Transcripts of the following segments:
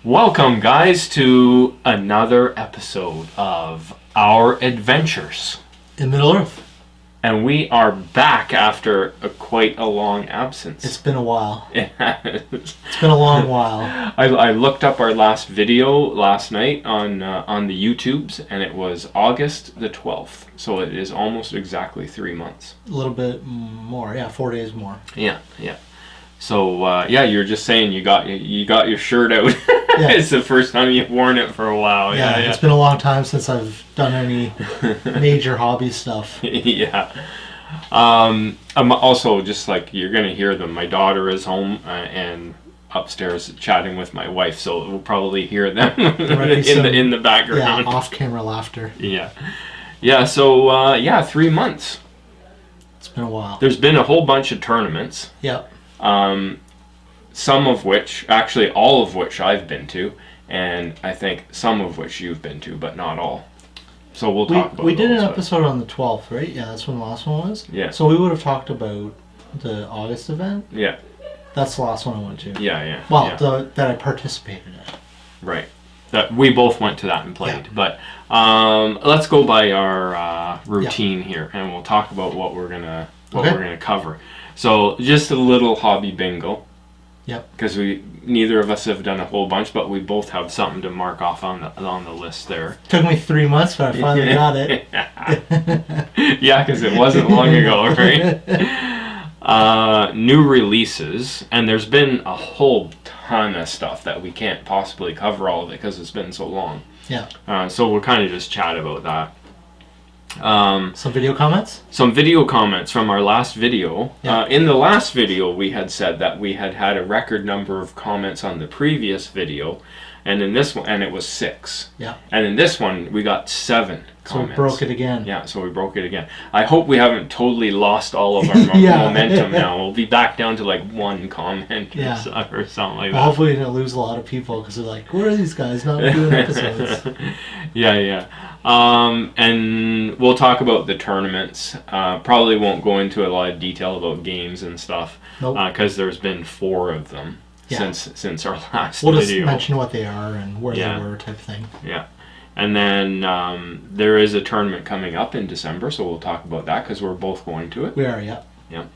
Welcome, guys, to another episode of Our Adventures in Middle-earth. And we are back after quite a long absence. It's been a while. It has. It's been a long while. I looked up our last video last night on the YouTubes, and it was August the 12th. So it is almost exactly 3 months. A little bit more, yeah, 4 days more. Yeah. So yeah, you're just saying you got your shirt out. Yeah. It's the first time you've worn it for a while. Yeah, it's been a long time since I've done any major hobby stuff. Yeah. I'm also just like you're gonna hear them. My daughter is home and upstairs chatting with my wife, so we'll probably hear them in the background. Yeah, off-camera laughter. Yeah. So 3 months. It's been a while. There's been a whole bunch of tournaments. Yep. Some of which, actually all of which I've been to, and I think some of which you've been to, but not all. So we'll talk about We did those, an episode on the 12th, right? Yeah, that's when the last one was? Yeah. So we would have talked about the August event? Yeah. That's the last one I went to. Yeah. Well, that I participated in. Right. That we both went to that and played. Yeah. But let's go by our routine here, and we'll talk about what we're gonna cover. So just a little hobby bingo. Yep. Because neither of us have done a whole bunch, but we both have something to mark off on the list there. Took me 3 months, but I finally got it. Yeah, because it wasn't long ago, right? New releases, and there's been a whole ton of stuff that we can't possibly cover all of it because it's been so long. Yeah. So we'll kind of just chat about that. Some video comments? Some video comments from our last video. Yeah. In the last video, we had said that we had a record number of comments on the previous video, and in this one, and it was 6. Yeah. And in this one, we got 7 comments. So we broke it again. Yeah, so we broke it again. I hope we haven't totally lost all of our momentum now. We'll be back down to like 1 comment or something like that. Hopefully we didn't lose a lot of people because they're like, where are these guys not doing episodes? Yeah. And we'll talk about the tournaments. Probably won't go into a lot of detail about games and stuff. Nope. Because there's been 4 of them since our last video. We'll video. just mention what they are and where they were type thing. Yeah. And then there is a tournament coming up in December, so we'll talk about that because we're both going to it. We are, yeah. Yeah.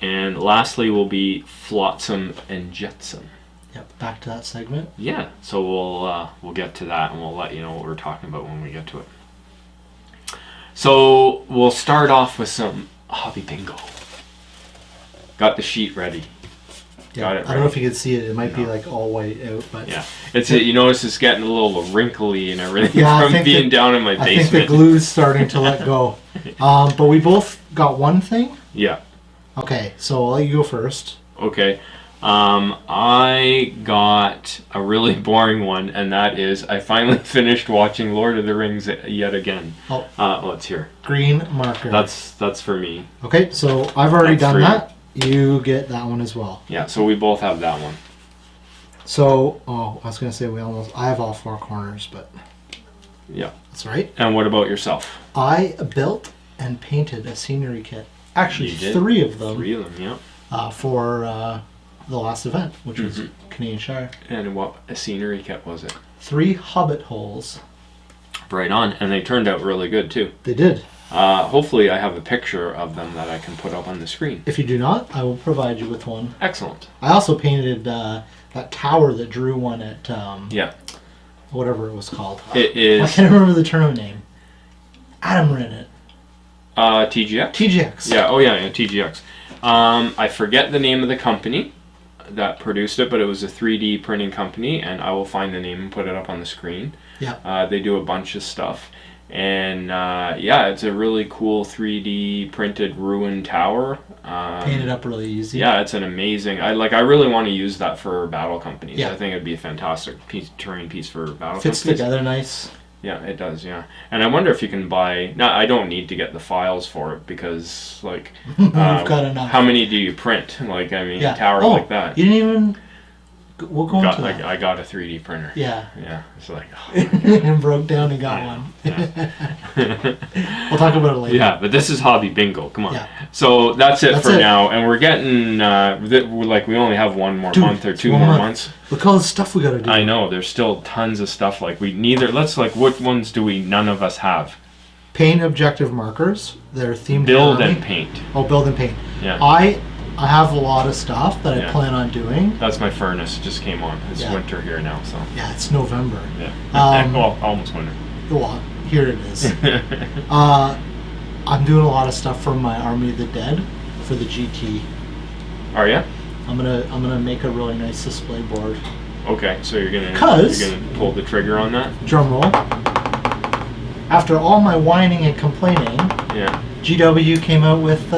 And lastly will be Flotsam and Jetsam. Yep, back to that segment. Yeah, so we'll get to that and we'll let you know what we're talking about when we get to it. So we'll start off with some hobby bingo. Got the sheet ready. Yeah, Got it I don't know if you can see it. It might be like all white out, but yeah, you notice it's getting a little wrinkly and everything from being down in my basement. I think the glue's starting to let go. But we both got one thing. Yeah. Okay, so I'll let you go first. Okay. I got a really boring one, and that is I finally finished watching Lord of the Rings yet again. Oh, it's here. Green marker. That's for me. Okay, so I've already done that. You get that one as well. Yeah, so we both have that one. So, I was going to say I have all 4 corners, but... Yeah. That's right. And what about yourself? I built and painted a scenery kit. Actually, 3 of them. 3 of them, yeah. For the last event, which was Canadian Shire. And what a scenery kit was it? 3 hobbit holes. Right on, and they turned out really good too. They did. Hopefully I have a picture of them that I can put up on the screen. If you do not, I will provide you with one. Excellent. I also painted that tower that drew one at whatever it was called. It is. I can't remember the tournament name. Adam ran it. TGX? TGX. Yeah, TGX. I forget the name of the company that produced it, but it was a 3D printing company, and I will find the name and put it up on the screen. Yeah. They do a bunch of stuff. And it's a really cool 3D printed ruined tower. Painted up really easy. Yeah, it's an amazing. I really want to use that for battle companies. Yeah. I think it'd be a fantastic terrain piece for battle Fits companies. together nice. Yeah, it does. Yeah, and I wonder if you can buy. No, I don't need to get the files for it because we've got enough. How many do you print? Tower like that. You didn't even We'll go into that. I got a 3D printer. Yeah. Yeah. It's like... Oh. And broke down and got one. Yeah. We'll talk about it later. Yeah, but this is Hobby Bingo. Come on. Yeah. So that's it for now. And we're getting... we only have one more month or two more months. Look all the stuff we got to do. I know. There's still tons of stuff. Like, what ones do none of us have? Paint objective markers. They're themed. Build and paint. Oh, build and paint. Yeah. I have a lot of stuff that I plan on doing. That's my furnace. It just came on. It's winter here now, so. Yeah, it's November. Yeah. Well, almost winter. Well, here it is. I'm doing a lot of stuff for my Army of the Dead for the GT. Are you? I'm gonna make a really nice display board. Okay, so you're gonna pull the trigger on that? Drum roll. After all my whining and complaining, GW came out with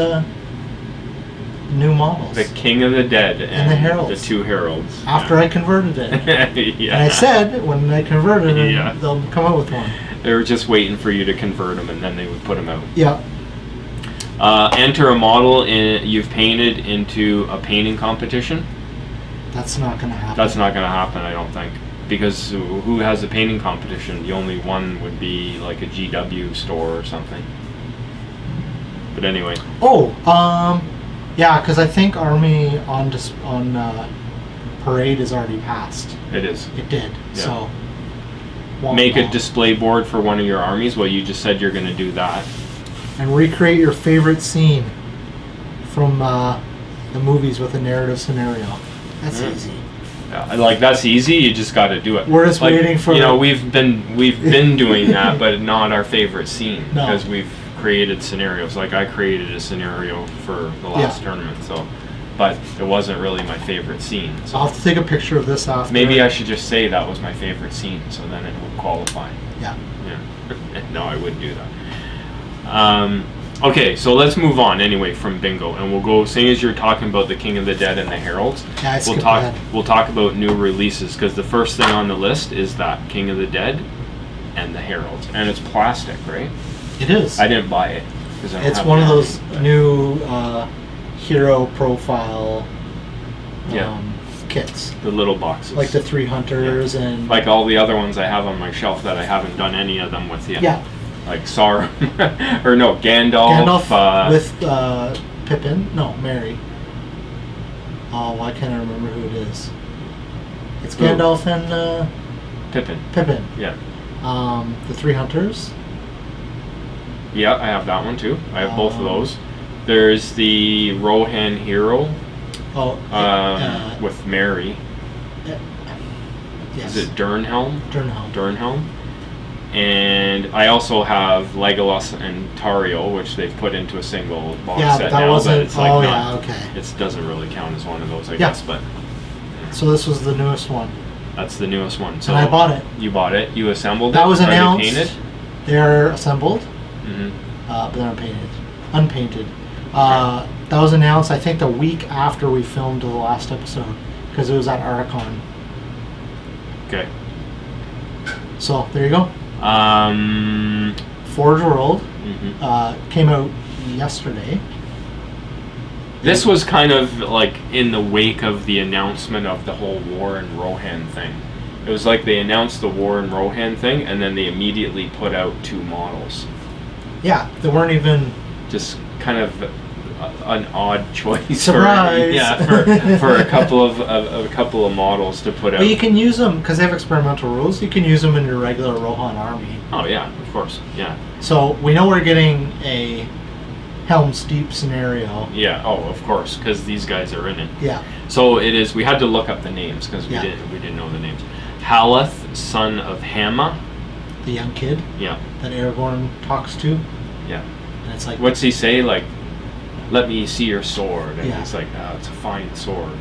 new models. The King of the Dead and the Heralds. The two Heralds. After I converted it. Yeah. And I said, when I converted it, they'll come out with one. They were just waiting for you to convert them, and then they would put them out. Yeah. Enter a model you've painted into a painting competition. That's not going to happen. That's not going to happen, I don't think. Because who has a painting competition? The only one would be like a GW store or something. But anyway. Yeah, because I think Army on Parade is already passed. It is. It did. Yeah. So. Make a display board for one of your armies. Well, you just said you're going to do that. And recreate your favorite scene from the movies with a narrative scenario. That's easy. Yeah, that's easy. You just got to do it. We're just waiting for. We've been doing that, but not our favorite scene because we've created scenarios. Like I created a scenario for the last tournament, but it wasn't really my favorite scene. So I'll have to take a picture of this after. Maybe I should just say that was my favorite scene, so then it will qualify. Yeah. Yeah. No, I wouldn't do that. Okay, so let's move on anyway from bingo, and we'll go. Seeing as you're talking about the King of the Dead and the Heralds, we'll talk about new releases because the first thing on the list is that King of the Dead and the Heralds, and it's plastic, right? It is. I didn't buy it. It's one of those new hero profile kits. The little boxes. Like the 3 hunters and... Like all the other ones I have on my shelf that I haven't done any of them with yet. Yeah. Like Sauron, or no, Gandalf. With Pippin. No, Merry. Oh, why can't I remember who it is? It's Gandalf and... Pippin. Yeah. The 3 hunters. Yeah, I have that one too. I have both of those. There's the Rohan hero. With Merry. Yes. Is it Durnhelm? Durnhelm. And I also have Legolas and Tario, which they've put into a single box set that now. Wasn't, but it's like okay. It doesn't really count as one of those, I guess. But so this was the newest one. That's the newest one. So and I bought it. You bought it. You assembled it. That was announced. Are they painted? They're assembled. Mm-hmm. But they're unpainted. That was announced, I think, the week after we filmed the last episode, because it was at Aracon. Okay. So there you go. Forge World came out yesterday. This was kind of like in the wake of the announcement of the whole War in Rohan thing. It was like they announced the War in Rohan thing, and then they immediately put out 2 models. Yeah, they weren't even... Just kind of an odd choice. Surprise! For a couple of models to put out. But you can use them, because they have experimental rules, you can use them in your regular Rohan army. Oh yeah, of course, yeah. So we know we're getting a Helm's Deep scenario. Yeah, of course, because these guys are in it. Yeah. So it is, we had to look up the names, because we didn't know the names. Haleth, son of Hamma. The young kid. Yeah. That Aragorn talks to. Yeah. And it's like... What's he say? Like, let me see your sword. And yeah. he's like, it's a fine sword.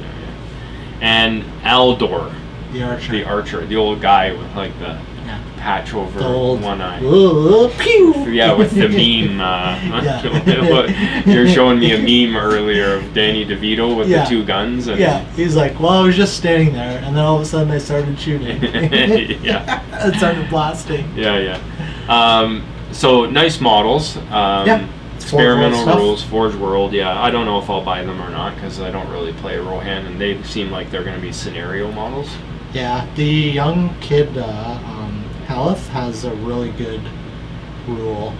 Yeah. And Aldor. The archer. The archer. The old guy with like the patch over one eye. Pew! Yeah, with the meme. You're showing me a meme earlier of Danny DeVito with the 2 guns. And he's like, well, I was just standing there, and then all of a sudden I started shooting. Yeah. I started blasting. Yeah. So nice models. It's experimental rules, Forge World. Yeah, I don't know if I'll buy them or not because I don't really play Rohan, and they seem like they're going to be scenario models. Yeah, the young kid Haleth has a really good rule.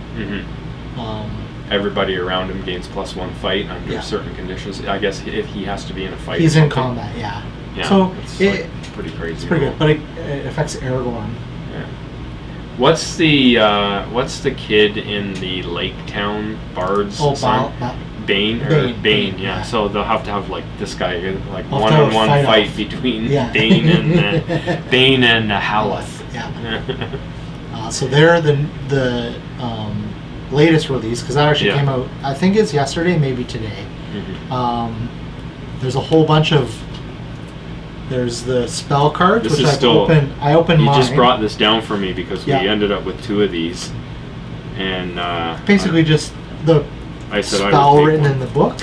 Everybody around him gains +1 fight under certain conditions. I guess if he has to be in a fight. He's in combat, yeah. So it's pretty crazy. It's pretty good, but it affects Aragorn. Yeah. What's the kid in the Lake Town Bard's son? Bane, yeah. So they'll have to have like this guy like one-on-one fight between Bane and Haleth. Yeah. So they're the latest release because that actually came out. I think it's yesterday, maybe today. There's a whole bunch of. There's the spell cards, which I opened mine. You just brought this down for me because we ended up with 2 of these, and basically just the spell written in the book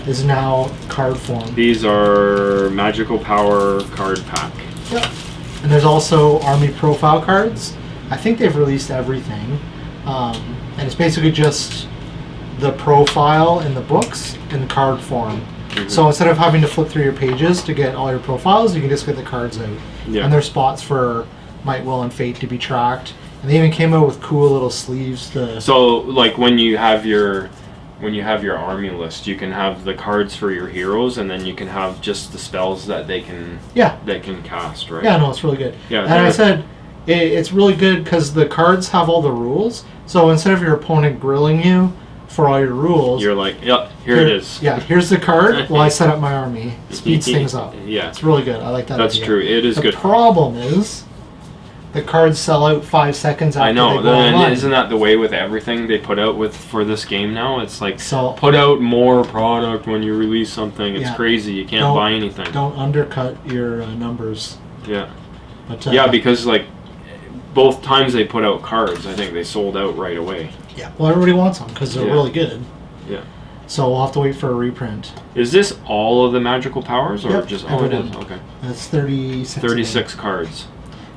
is now card form. These are magical power card pack. Yep. And there's also army profile cards. I think they've released everything, and it's basically just the profile in the books in card form. So instead of having to flip through your pages to get all your profiles, you can just get the cards out. Yeah. And there's spots for Might, Will, and Fate to be tracked. And they even came out with cool little sleeves to... So, like, when you have your army list, you can have the cards for your heroes, and then you can have just the spells that they can cast, right? Yeah, no, it's really good. Yeah, and I said it's really good because the cards have all the rules. So instead of your opponent grilling you for all your rules, you're like, yep, here it is. Yeah, here's the card. Well, I set up my army. It speeds things up. Yeah, it's really good. I like that. That's idea. True. It is good. The problem is the cards sell out 5 seconds after. I know. They go online. Isn't that the way with everything they put out for this game now? It's like put out more product when you release something. It's crazy. You can't buy anything. Don't undercut your numbers. Yeah. But, because like both times they put out cards, I think they sold out right away. Yeah, well, everybody wants them because they're really good. Yeah. So we'll have to wait for a reprint. Is this all of the magical powers, or just... Oh, everyone. it is. Okay. That's 36. 36 cards.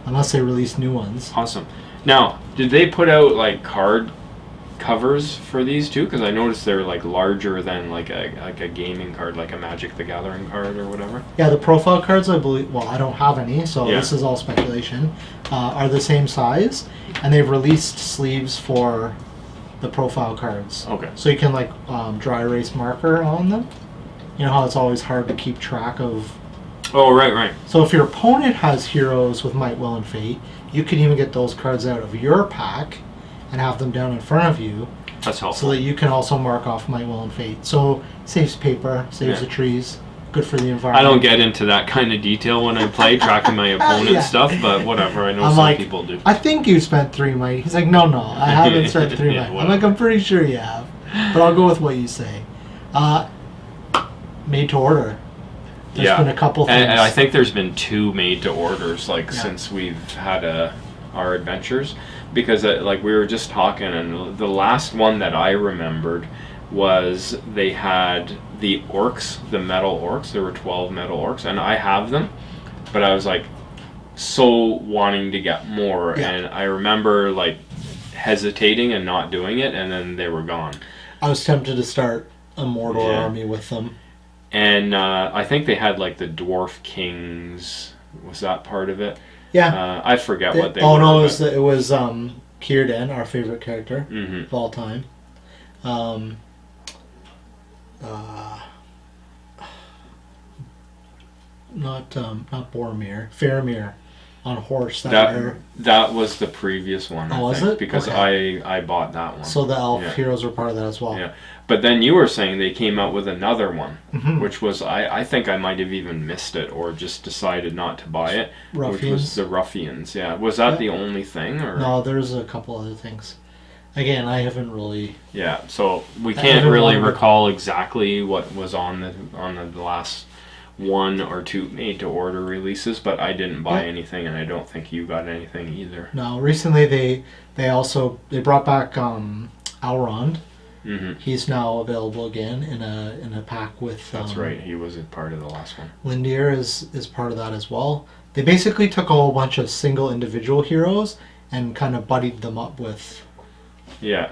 Unless they release new ones. Awesome. Now, did they put out, like, card covers for these, too? Because I noticed they're, like, larger than, like a gaming card, like a Magic the Gathering card or whatever. Yeah, the profile cards, I believe... Well, I don't have any, so this is all speculation. Are the same size, and they've released sleeves for... the profile cards. Okay. So you can like dry erase marker on them. You know how it's always hard to keep track of. Oh, right. So if your opponent has heroes with Might, Will, and Fate, you can even get those cards out of your pack and have them down in front of you. That's helpful. So that you can also mark off Might, Will, and Fate. So saves paper, saves the trees. Good for the environment. I don't get into that kind of detail when I play, tracking my opponent's stuff, but whatever. I know some people do. I think you spent 3 might. He's like, no, I haven't spent 3 might. I'm like, I'm pretty sure you have. But I'll go with what you say. Made to order. There's been a couple things. And I think there's been 2 made to orders, since we've had our adventures. Because, we were just talking, and the last one that I remembered was they had the orcs, the metal orcs. There were 12 metal orcs, and I have them, but I was like so wanting to get more, and I remember like hesitating and not doing it, and then they were gone. I was tempted to start a Mordor army with them, and I think they had like the dwarf kings. Was that part of it? Yeah, I forget what they were. Oh no, it was Círdan, our favorite character of all time. Not Boromir, Faramir on a horse. That was the previous one. Oh, was it? Because I bought that one. So the elf heroes were part of that as well. Yeah, but then you were saying they came out with another one, which was I think I might have even missed it or just decided not to buy it. Ruffians. Which was the Ruffians. Yeah, was that the only thing? Or no, there's a couple other things. Again, I haven't really... Yeah, so we can't really recall exactly what was on the last 1 or 2 made-to-order releases, but I didn't buy anything, and I don't think you got anything either. No, recently they brought back Elrond. He's now available again in a pack with... That's right, he was a part of the last one. Lindir is part of that as well. They basically took a whole bunch of single individual heroes and kind of buddied them up with... Yeah.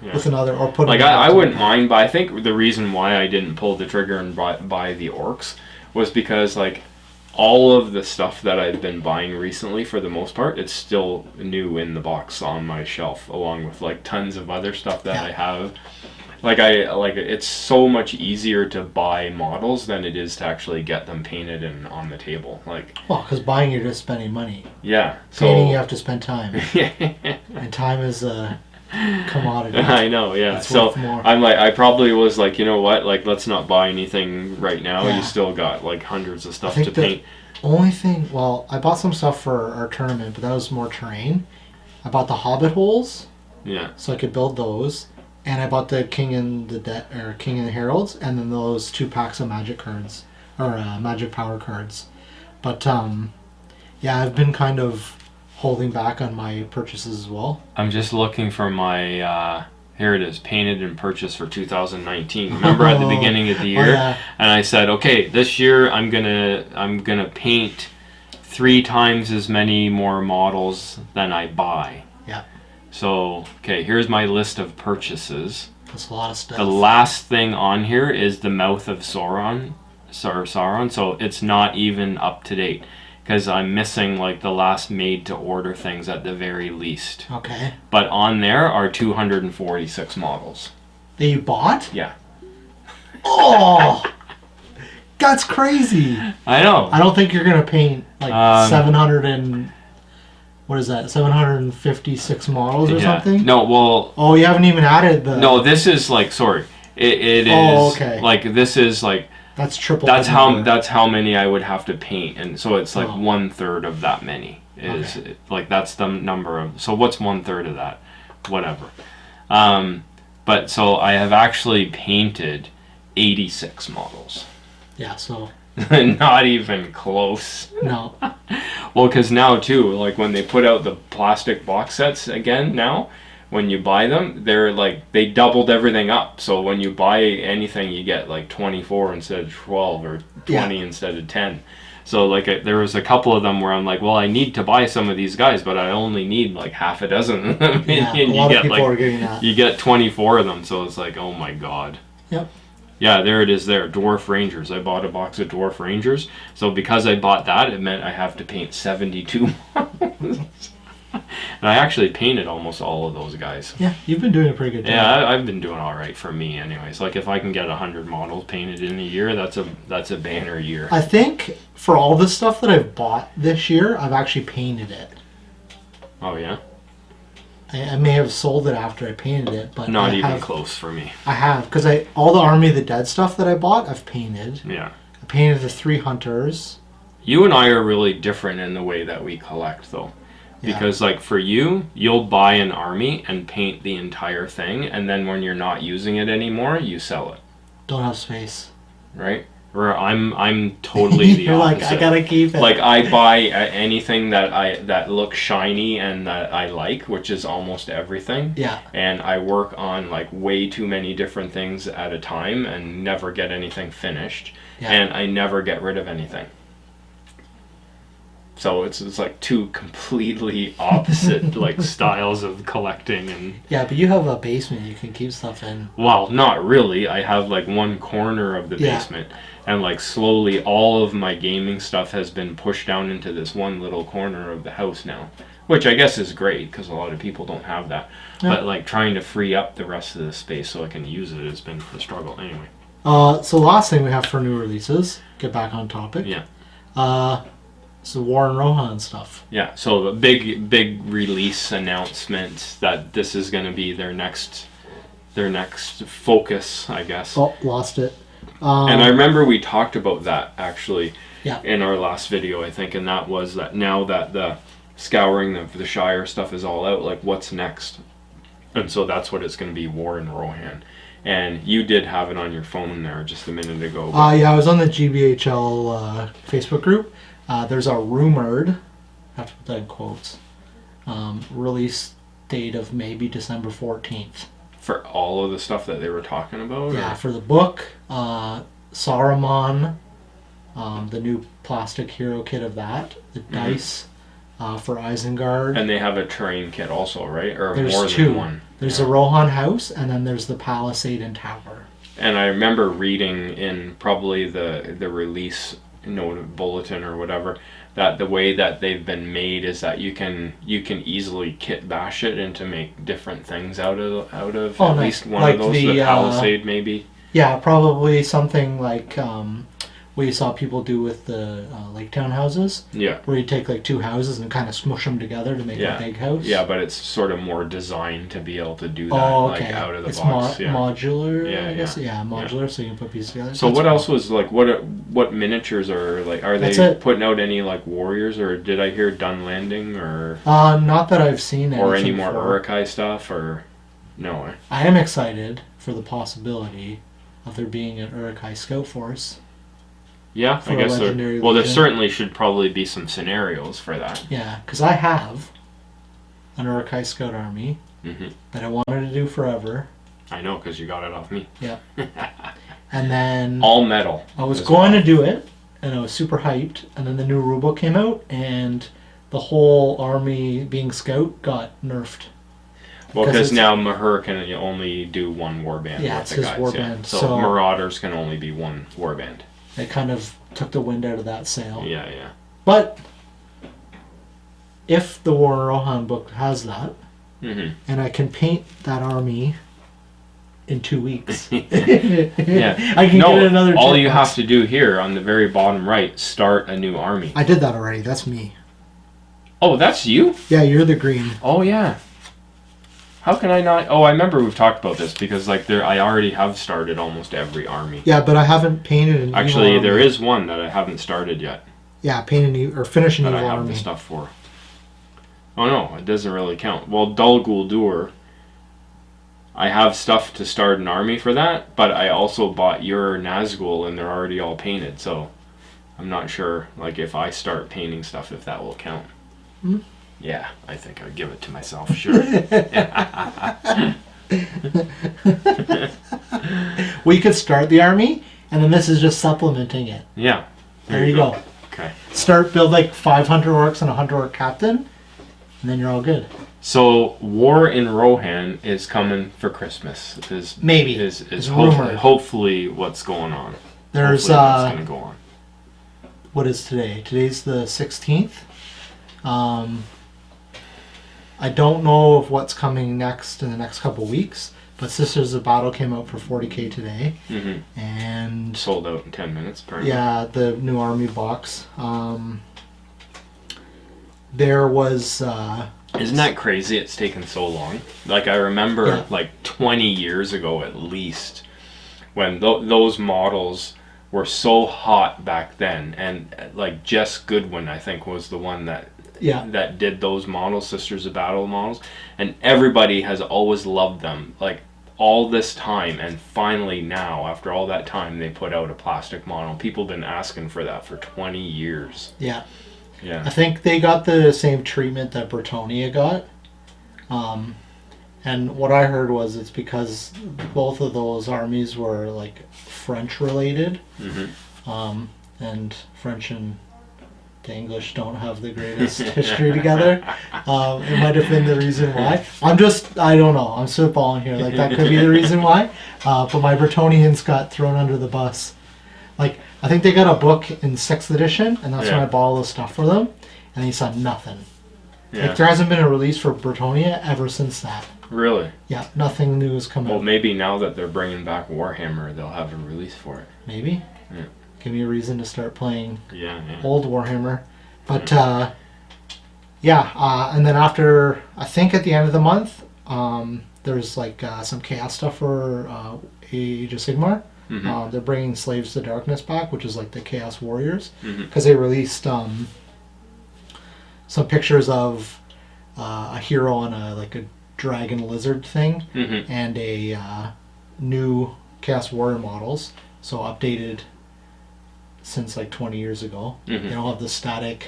with another, or put like I wouldn't mind, but I think the reason why I didn't pull the trigger and buy the Orcs was because like all of the stuff that I've been buying recently, for the most part, it's still new in the box on my shelf, along with like tons of other stuff that I have. Like it's so much easier to buy models than it is to actually get them painted and on the table. Like, well, because buying you're just spending money. Yeah. Painting you have to spend time. And time is a commodity. I know, yeah. It's so worth more. I'm like, I probably was like, you know what? Like, let's not buy anything right now. Yeah. You still got like hundreds of stuff I to think paint. Only thing, well, I bought some stuff for our tournament, but that was more terrain. I bought the Hobbit holes. Yeah. So I could build those. And I bought the King and the Heralds, and then those 2 packs of magic cards, or magic power cards. But yeah, I've been kind of holding back on my purchases as well. I'm just looking for my here it is, painted and purchased for 2019. Remember at the beginning of the year, and I said, okay, this year I'm gonna paint 3 times as many more models than I buy. Yeah. So, okay, here's my list of purchases. That's a lot of stuff. The last thing on here is the Mouth of Sauron, so it's not even up to date, because I'm missing like the last made-to-order things at the very least. Okay. But on there are 246 models. That you bought? Yeah. Oh! That's crazy! I know. I don't think you're going to paint like 700 and... What is that? 756 models or something? No, well... Oh, you haven't even added the... No, this is like... Sorry. It is... Oh, okay. Like, this is like... That's triple. That's how many I would have to paint. And so it's like 1/3 of that many. Like, that's the number of... So what's 1/3 of that? Whatever. But so I have actually painted 86 models. Yeah, so... Not even close. No. Well, because now too, like when they put out the plastic box sets again now, when you buy them, they're like, they doubled everything up. So when you buy anything, you get like 24 instead of 12 or 20 instead of 10. So like there was a couple of them where I'm like, well, I need to buy some of these guys, but I only need like half a dozen. Yeah, a lot of people are getting that. You get 24 of them, so it's like, oh my god. Yep. Yeah, there it is there. Dwarf Rangers. I bought a box of Dwarf Rangers. So because I bought that, it meant I have to paint 72 models. And I actually painted almost all of those guys. Yeah, you've been doing a pretty good job. Yeah, I've been doing all right for me anyways. Like if I can get 100 models painted in a year, that's a banner year. I think for all the stuff that I've bought this year, I've actually painted it. Oh, yeah? I may have sold it after I painted it, but not even close for me. I have, because all the Army of the Dead stuff that I bought, I've painted. Yeah. I painted the 3 hunters. You and I are really different in the way that we collect, though. Because, like, for you, you'll buy an army and paint the entire thing, and then when you're not using it anymore, you sell it. Don't have space. Right? Where I'm totally the You're opposite. like, I gotta keep it. Like, I buy anything that looks shiny and that I like, which is almost everything. Yeah. And I work on, like, way too many different things at a time and never get anything finished. Yeah. And I never get rid of anything. So it's like 2 completely opposite like styles of collecting. And yeah, but you have a basement you can keep stuff in. Well, not really. I have like one corner of the basement, and like slowly all of my gaming stuff has been pushed down into this one little corner of the house now, which I guess is great because a lot of people don't have that. Yeah. But like trying to free up the rest of the space so I can use it has been a struggle anyway. So last thing we have for new releases, get back on topic. Yeah. So War and Rohan stuff. Yeah, so the big release announcement that this is going to be their next focus, I guess. Oh, lost it. And I remember we talked about that actually Yeah. in our last video, I think, and that was that now that the scouring of the Shire stuff is all out, like what's next? And so that's what it's going to be, War and Rohan. And you did have it on your phone there just a minute ago. Yeah, I was on the GBHL Facebook group. There's a rumored, I have to put that in quotes, release date of maybe December 14th. For all of the stuff that they were talking about? Yeah, for the book, Saruman, the new plastic hero kit of that, the dice, for Isengard. And they have a terrain kit also, right? Or There's more two. than one? There's the Rohan house, and then there's the Palisade and Tower. And I remember reading in probably the release bulletin or whatever, that the way that they've been made is that you can easily kit bash it and to make different things out of at least one of those. The Palisade maybe. Yeah, probably something like what you saw people do with the Lake Town houses. Yeah. Where you take like two houses and kind of smush them together to make a big house. Yeah, but it's sort of more designed to be able to do that like out of the it's box. Modular, I guess. Yeah, modular, so you can put pieces together. So what else was like? What miniatures are like? Are they putting out any like warriors, or did I hear Dun Landing or? Not that I've seen. Or any more Uruk-hai stuff, or no? I am excited for the possibility of there being an Uruk-hai scout force. Yeah, I guess there certainly should probably be some scenarios for that. Yeah, because I have an Uruk-hai scout army that I wanted to do forever. I know, because you got it off me. Yeah. And then... all metal. I was going to do it, and I was super hyped, and then the new rulebook came out, and the whole army being scout got nerfed. Well, because now Mahur can only do one warband. Yeah, it's his warband. So Marauders can only be one warband. They kind of took the wind out of that sail. Yeah, yeah. But if the War in Rohan book has that, and I can paint that army in 2 weeks, yeah, I can get another. All you have to do here on the very bottom right, start a new army. I did that already. That's me. Oh, that's you? Yeah, you're the green. Oh yeah. How can I not? Oh, I remember we've talked about this because like I already have started almost every army. Yeah, but I haven't painted an Actually, there is one that I haven't started yet. Yeah, painted or finished an evil army. That I have the stuff for. Oh no, it doesn't really count. Well, Dol Guldur, I have stuff to start an army for that, but I also bought your Nazgul and they're already all painted, so I'm not sure like if I start painting stuff if that will count. Hmm? Yeah, I think I'd give it to myself, sure. We could start the army, and then this is just supplementing it. Yeah. There you go. Okay. Build like 500 orcs and a 100 orc captain, and then you're all good. So, War in Rohan is coming for Christmas. Is hopefully what's going on. There's what's going to go on. What is today? Today's the 16th. I don't know of what's coming next in the next couple of weeks, but Sisters of Battle came out for 40k today, and sold out in 10 minutes. Apparently. Yeah, the new army box. There was. Isn't that crazy? It's taken so long. Like I remember, like 20 years ago at least, when those models were so hot back then, and like Jess Goodwin, I think, was the one that did those models, Sisters of Battle models, and everybody has always loved them like all this time, and finally now after all that time they put out a plastic model. People have been asking for that for 20 years. Yeah I think they got the same treatment that Bretonnia got, and what I heard was it's because both of those armies were like French related, and French and the English don't have the greatest history together. It might have been the reason why. I don't know. I'm spitballing here. Like that could be the reason why. But my Bretonians got thrown under the bus. Like I think they got a book in 6th edition, and that's when I bought all the stuff for them, and they saw nothing. Yeah. Like there hasn't been a release for Bretonia ever since that. Really? Yeah, nothing new has come out. Well, maybe now that they're bringing back Warhammer, they'll have a release for it. Maybe. Yeah. Give me a reason to start playing old Warhammer. But, and then after, I think at the end of the month, there's like some Chaos stuff for Age of Sigmar. They're bringing Slaves to Darkness back, which is like the Chaos Warriors. Because they released some pictures of a hero on a dragon lizard thing, and a new Chaos Warrior models. So updated since like 20 years ago. They don't have the static,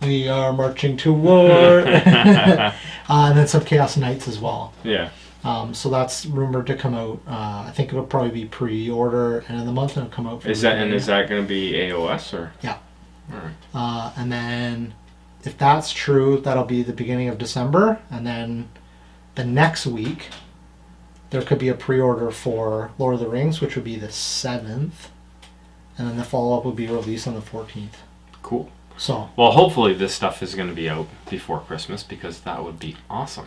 we are marching to war. And then some Chaos Knights as well. Yeah. So that's rumored to come out. I think it'll probably be pre-order, and in the month it'll come out. Is that going to be AOS or? Yeah. All right. And then if that's true, that'll be the beginning of December, and then the next week there could be a pre-order for Lord of the Rings, which would be the 7th, and then the follow-up would be released on the 14th. Cool. So, well, hopefully this stuff is going to be out before Christmas, because that would be awesome.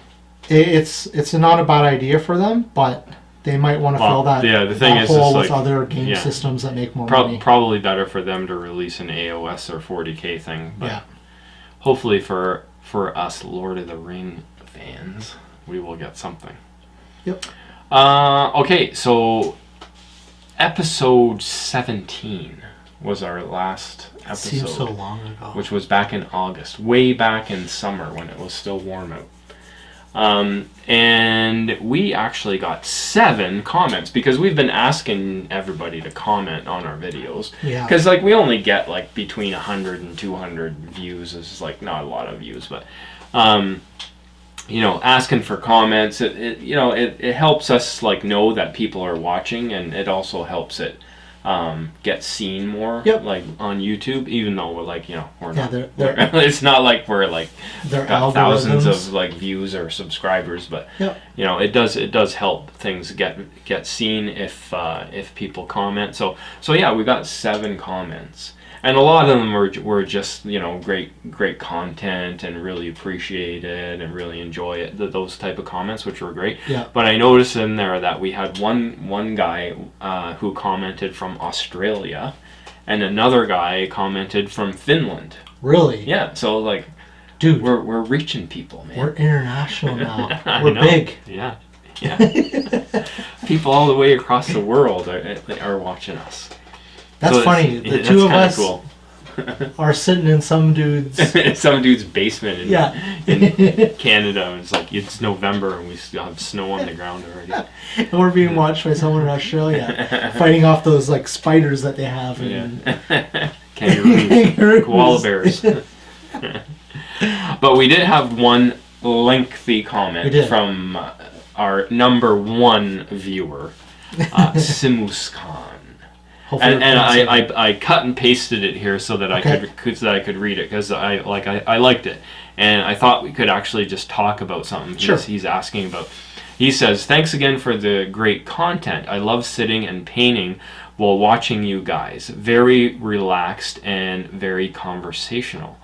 It's not a bad idea for them, but they might want to fill that, the thing is, hole like, with other game systems that make more money. Probably better for them to release an AOS or 40K thing, but hopefully for us Lord of the Ring fans, we will get something. Yep. Okay, so episode 17 was our last episode. Seems so long ago. Which was back in August, way back in summer when it was still warm out. And we actually got 7 comments, because we've been asking everybody to comment on our videos. Yeah. Because like we only get like between 100 and 200 views. It's like not a lot of views, but you know, asking for comments, it helps us like know that people are watching, and it also helps it get seen more, like on YouTube, even though we're like, we're not. It's not like we're like got thousands of like views or subscribers, but it does help things get seen if people comment. So yeah, we got 7 comments. And a lot of them were just, great content, and really appreciate it and really enjoy it, those type of comments, which were great. Yeah. But I noticed in there that we had one guy who commented from Australia, and another guy commented from Finland. Really? Yeah. So like, dude, we're reaching people, man. We're international now. We're big. Yeah. Yeah. People all the way across the world are watching us. That's funny. The two of us are sitting in some dude's basement in Canada, and it's November and we still have snow on the ground already. And we're being watched by someone in Australia fighting off those like spiders that they have. Kangaroos. Koala bears. But we did have one lengthy comment from our number 1 viewer, Simus Khan. And I cut and pasted it here so that I could read it, because I liked it, and I thought we could actually just talk about something he's asking about. He says, "Thanks again for the great content. I love sitting and painting while watching you guys. Very relaxed and very conversational.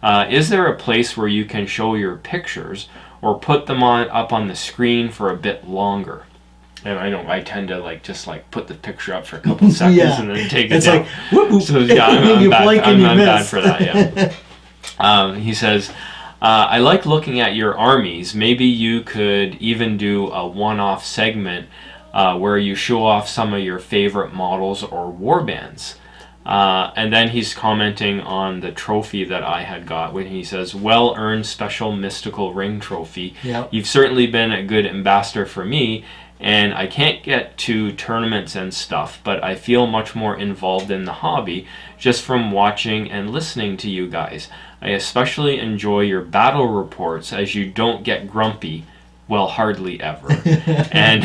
Is there a place where you can show your pictures or put them up on the screen for a bit longer?" And I tend to just put the picture up for a couple seconds and then take it down. Like, whoop, so yeah, I'm bad for that. Yeah. He says, "I like looking at your armies. Maybe you could even do a one-off segment where you show off some of your favorite models or warbands." And then he's commenting on the trophy that I had got when he says, "Well-earned special mystical ring trophy. Yep. You've certainly been a good ambassador for me. And I can't get to tournaments and stuff, but I feel much more involved in the hobby just from watching and listening to you guys. I especially enjoy your battle reports, as you don't get grumpy, well, hardly ever, and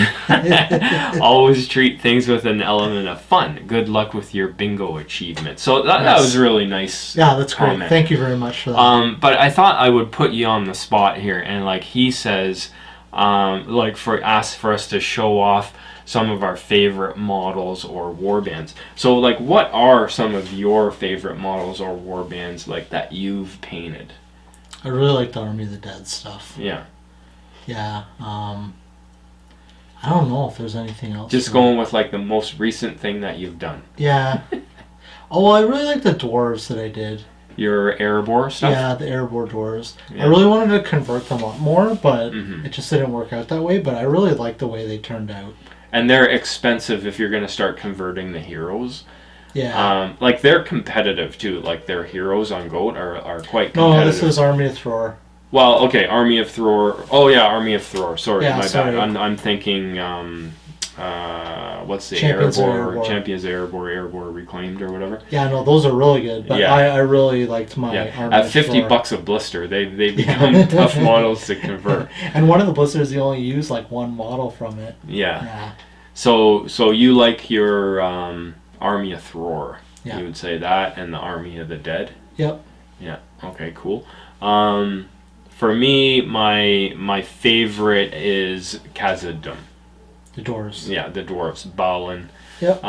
always treat things with an element of fun. Good luck with your bingo achievement." So that was really nice. Yeah, that's comment. great. Thank you very much for that. But I thought I would put you on the spot here, and he says, for us to show off some of our favorite models or warbands. So what are some of your favorite models or warbands that you've painted? I really like the Army of the Dead stuff. Yeah. Yeah. I don't know if there's anything else. Just going with the most recent thing that you've done. Yeah. I really like the dwarves that I did. Your Erebor stuff? Yeah, the Erebor dwarves. Yeah. I really wanted to convert them up more, but it just didn't work out that way. But I really like the way they turned out. And they're expensive if you're going to start converting the heroes. Yeah. They're competitive too. Their heroes on GOAT are quite competitive. No, this is Army of Thror. Well, okay, Army of Thror. Oh yeah, Army of Thror. Sorry, my sorry. bad. I'm thinking. What's the Champions Erebor? Champions Erebor Reclaimed or whatever. Yeah, no, those are really good. But I really liked my Army at of $50 a blister, they become tough models to convert. And one of the blisters, you only use one model from it. Yeah. So you like your Army of Thror? Yeah. You would say that, and the Army of the Dead. Yep. Yeah. Okay. Cool. For me, my favorite is Khazad-dûm. The Dwarves. Yeah, the Dwarves, Balin. Yep.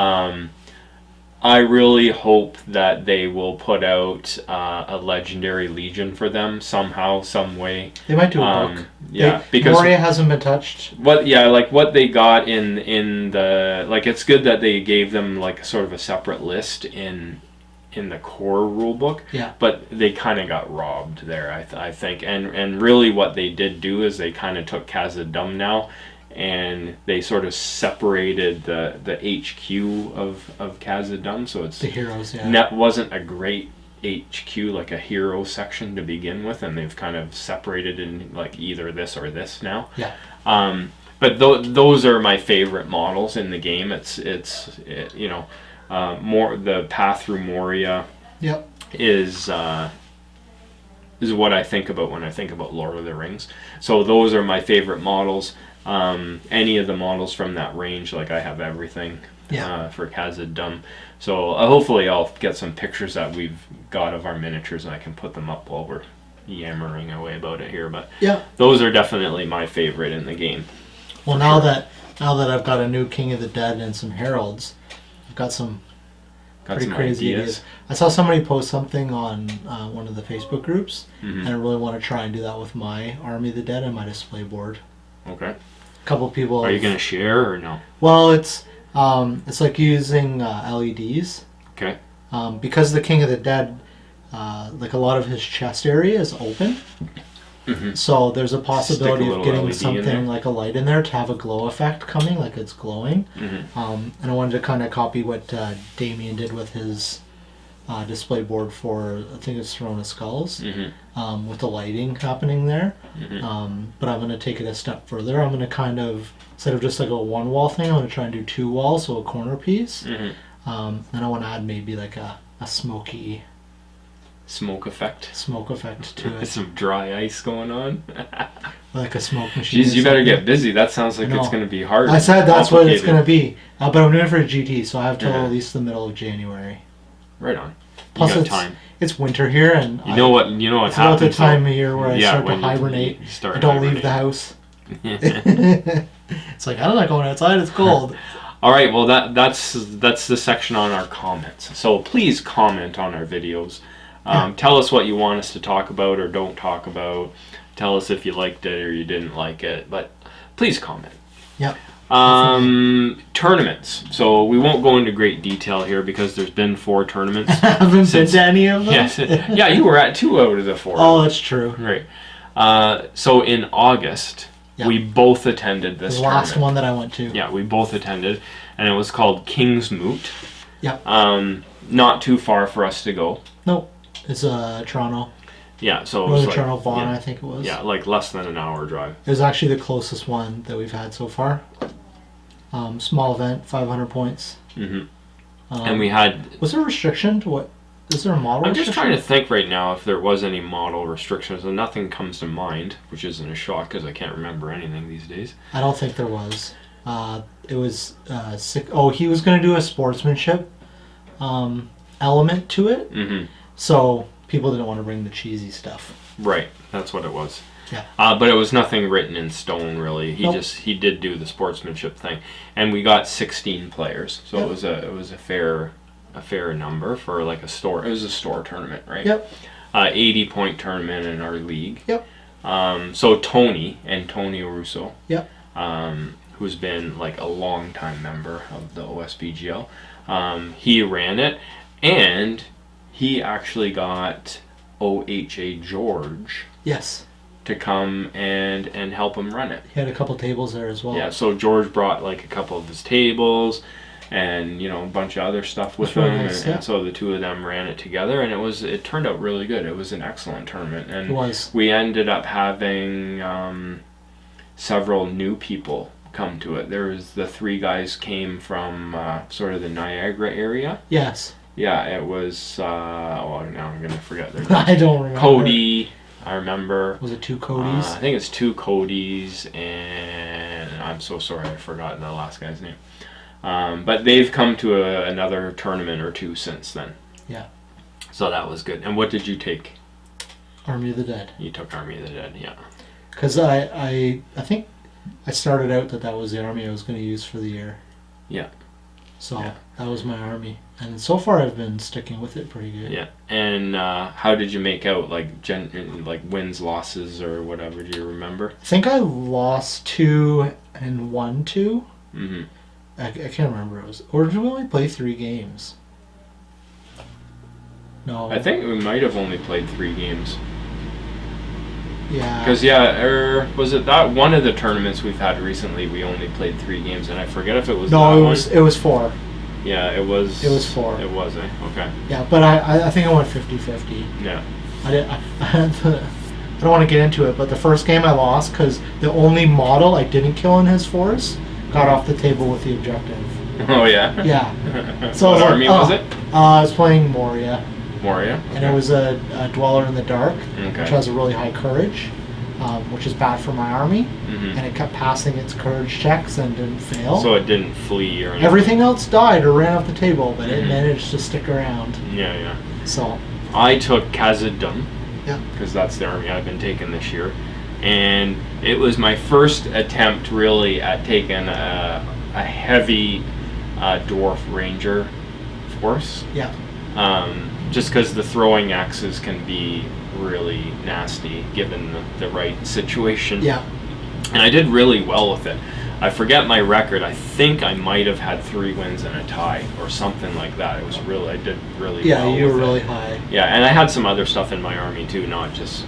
I really hope that they will put out a legendary legion for them somehow, some way. They might do a book. Yeah, because Moria hasn't been touched. What they got in the, like, it's good that they gave them like sort of a separate list in the core rulebook. Yeah. But they kind of got robbed there, I think. And really what they did do is they kind of took Khazad-dûm now, and they sort of separated the HQ of Khazad-dûm, so it's the heroes. Yeah. That wasn't a great HQ, like a hero section to begin with, and they've kind of separated in like either this or this now. Yeah. But those are my favorite models in the game. It's you know, more the path through Moria. Yep. Is what I think about when I think about Lord of the Rings. So those are my favorite models. Any of the models from that range, like I have everything for Khazad-dûm. So hopefully I'll get some pictures that we've got of our miniatures and I can put them up while we're yammering away about it here. But those are definitely my favorite in the game. Well, now that I've got a new King of the Dead and some heralds, I've got some pretty crazy ideas. I saw somebody post something on one of the Facebook groups, and I really want to try and do that with my Army of the Dead and my display board. Okay. A couple people. Are you going to share or no? Well, it's like using LEDs. Okay. Because the King of the Dead, like a lot of his chest area is open. So there's a possibility of getting LED something like a light in there to have a glow effect coming, like it's glowing. And I wanted to kind of copy what Damien did with his display board for, I think it's Throne of Skulls, with the lighting happening there. But I'm going to take it a step further. I'm going to kind of, instead of just like a one wall thing, I'm going to try and do two walls, so a corner piece. And I want to add maybe like a smoky smoke effect to it. Some dry ice going on. Like a smoke machine. Jeez, you better get busy. That sounds like it's going to be hard. I said that's what it's going to be. But I'm doing it for a GT, so I have till at least the middle of January. Right on. Plus, it's winter here, and you know what it's happens. About the time of year where I start to hibernate. I don't leave the house. It's like, I don't like going outside. It's cold. All right. Well, that's the section on our comments. So please comment on our videos. Tell us what you want us to talk about or don't talk about. Tell us if you liked it or you didn't like it. But please comment. Yep. Tournaments. So we won't go into great detail here because there's been 4 tournaments. I haven't been to any of them. Yes. Yeah, you were at 2 out of the 4. Oh, that's true. Right. So in August, we both attended this the last one that I went to. Yeah, we both attended, and it was called King's Moot. Yeah. Not too far for us to go. Nope. It's Toronto. Yeah, so it was like, Toronto Vaughan, I think it was. Yeah, like less than an hour drive. It was actually the closest one that we've had so far. Small event, 500 points. And we had... Was there a restriction to what? Is there a model restriction? I'm just trying to think right now if there was any model restrictions, and nothing comes to mind, which isn't a shock because I can't remember anything these days. I don't think there was. It was... he was going to do a sportsmanship element to it. So people didn't want to bring the cheesy stuff. Right, that's what it was. Yeah. But it was nothing written in stone, really. He did do the sportsmanship thing, and we got 16 players, so it was a fair number for like a store. It was a store tournament, right? Yep. 80-point tournament in our league. Yep. So Tony Russo. Yep. Who's been like a long time member of the OSBGL. He ran it, and he actually got OHA George. Yes. To come and help him run it. He had a couple tables there as well. Yeah, so George brought like a couple of his tables and a bunch of other stuff with him, nice, and so the two of them ran it together, and it turned out really good. It was an excellent tournament, and it was. We ended up having several new people come to it. There was the 3 guys came from sort of the Niagara area. Yes. Yeah, it was. Now I'm gonna forget their names. I don't remember. Cody. I remember. Was it 2 Codys? I think it's 2 Codys, and I'm so sorry I've forgotten the last guy's name. But they've come to another tournament or 2 since then. Yeah. So that was good. And what did you take? Army of the Dead. You took Army of the Dead, yeah. Because I think I started out that was the army I was going to use for the year. Yeah. So that was my army. And so far I've been sticking with it pretty good. Yeah. And how did you make out? Like wins, losses, or whatever? Do you remember? I think I lost 2 and won 2. Mm-hmm. I can't remember. Or did we only play 3 games? No. I think we might have only played 3 games. Yeah. Because, was it that one of the tournaments we've had recently, we only played 3 games, and I forget if it was it was 4. Yeah, it was... It was 4. It was, eh? Okay. Yeah, but I think I went 50-50. Yeah. I don't want to get into it, but the first game I lost because the only model I didn't kill in his force got off the table with the objective. Oh, yeah? Yeah. So what army was it? I was playing Moria. Moria? Okay. And it was a Dweller in the Dark, okay. which has a really high courage, which is bad for my army. Mm-hmm. And it kept passing its courage checks and didn't fail. So it didn't flee or anything? Everything else died or ran off the table, but mm-hmm. it managed to stick around. Yeah, yeah. So I took Khazad-dûm. Yeah. Because that's the army I've been taking this year. And it was my first attempt, really, at taking a heavy dwarf ranger force. Yeah. Just because the throwing axes can be really nasty given the right situation. Yeah. And I did really well with it. I forget my record. I think I might have had 3 wins and a tie or something like that. It was really, I did really well. Yeah, you were really high. Yeah, and I had some other stuff in my army too, not just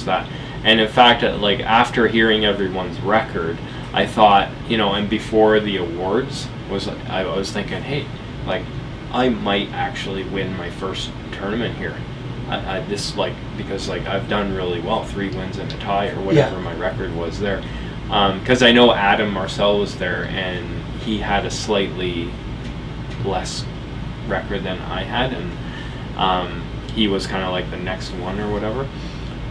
that. And in fact, like after hearing everyone's record, I thought, and before the awards I was thinking, hey, like I might actually win my first tournament here. Because I've done really well, 3 wins and a tie or whatever my record was there. Because I know Adam Marcel was there and he had a slightly less record than I had, and he was kind of like the next one or whatever.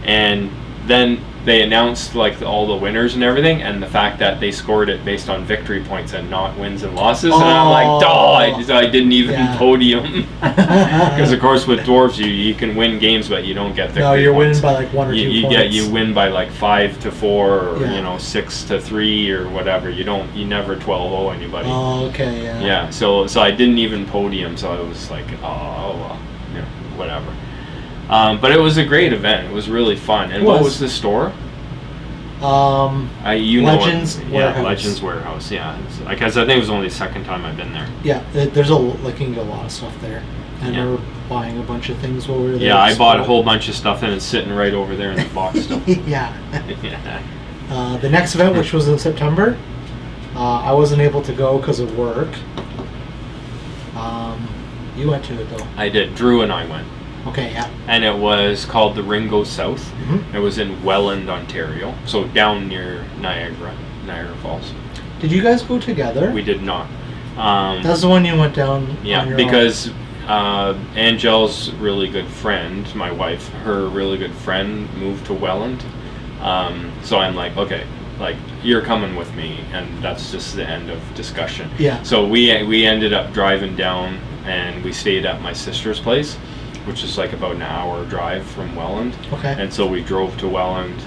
And then they announced like all the winners and everything, and the fact that they scored it based on victory points and not wins and losses, and I'm like, I didn't even podium. Because of course with dwarves you can win games, but you don't get victory points. No, you're winning by like 1 or 2 points. You win by like 5-4 or 6-3 or whatever. You never 12-0 anybody. Oh, okay, yeah. Yeah, so I didn't even podium, so I was like, whatever. But it was a great event. It was really fun. And what was the store? Legends Warehouse. Yeah, Legends Warehouse. Yeah, because I think it was only the second time I've been there. Yeah, there's you can get a lot of stuff there, and we were buying a bunch of things while we were there. Yeah, I bought a whole bunch of stuff, and it's sitting right over there in the box still. Yeah. The next event, which was in September, I wasn't able to go because of work. You went to it though. I did. Drew and I went. Okay, yeah. And it was called the Ring Goes South. Mm-hmm. It was in Welland, Ontario, so down near Niagara Falls. Did you guys go together? We did not. That's the one you went down. Yeah, on your because Angel's really good friend, my wife, her really good friend moved to Welland. So I'm like, okay, like you're coming with me, and that's just the end of discussion. Yeah. So we ended up driving down, and we stayed at my sister's place, which is like about an hour drive from Welland. Okay. And so we drove to Welland.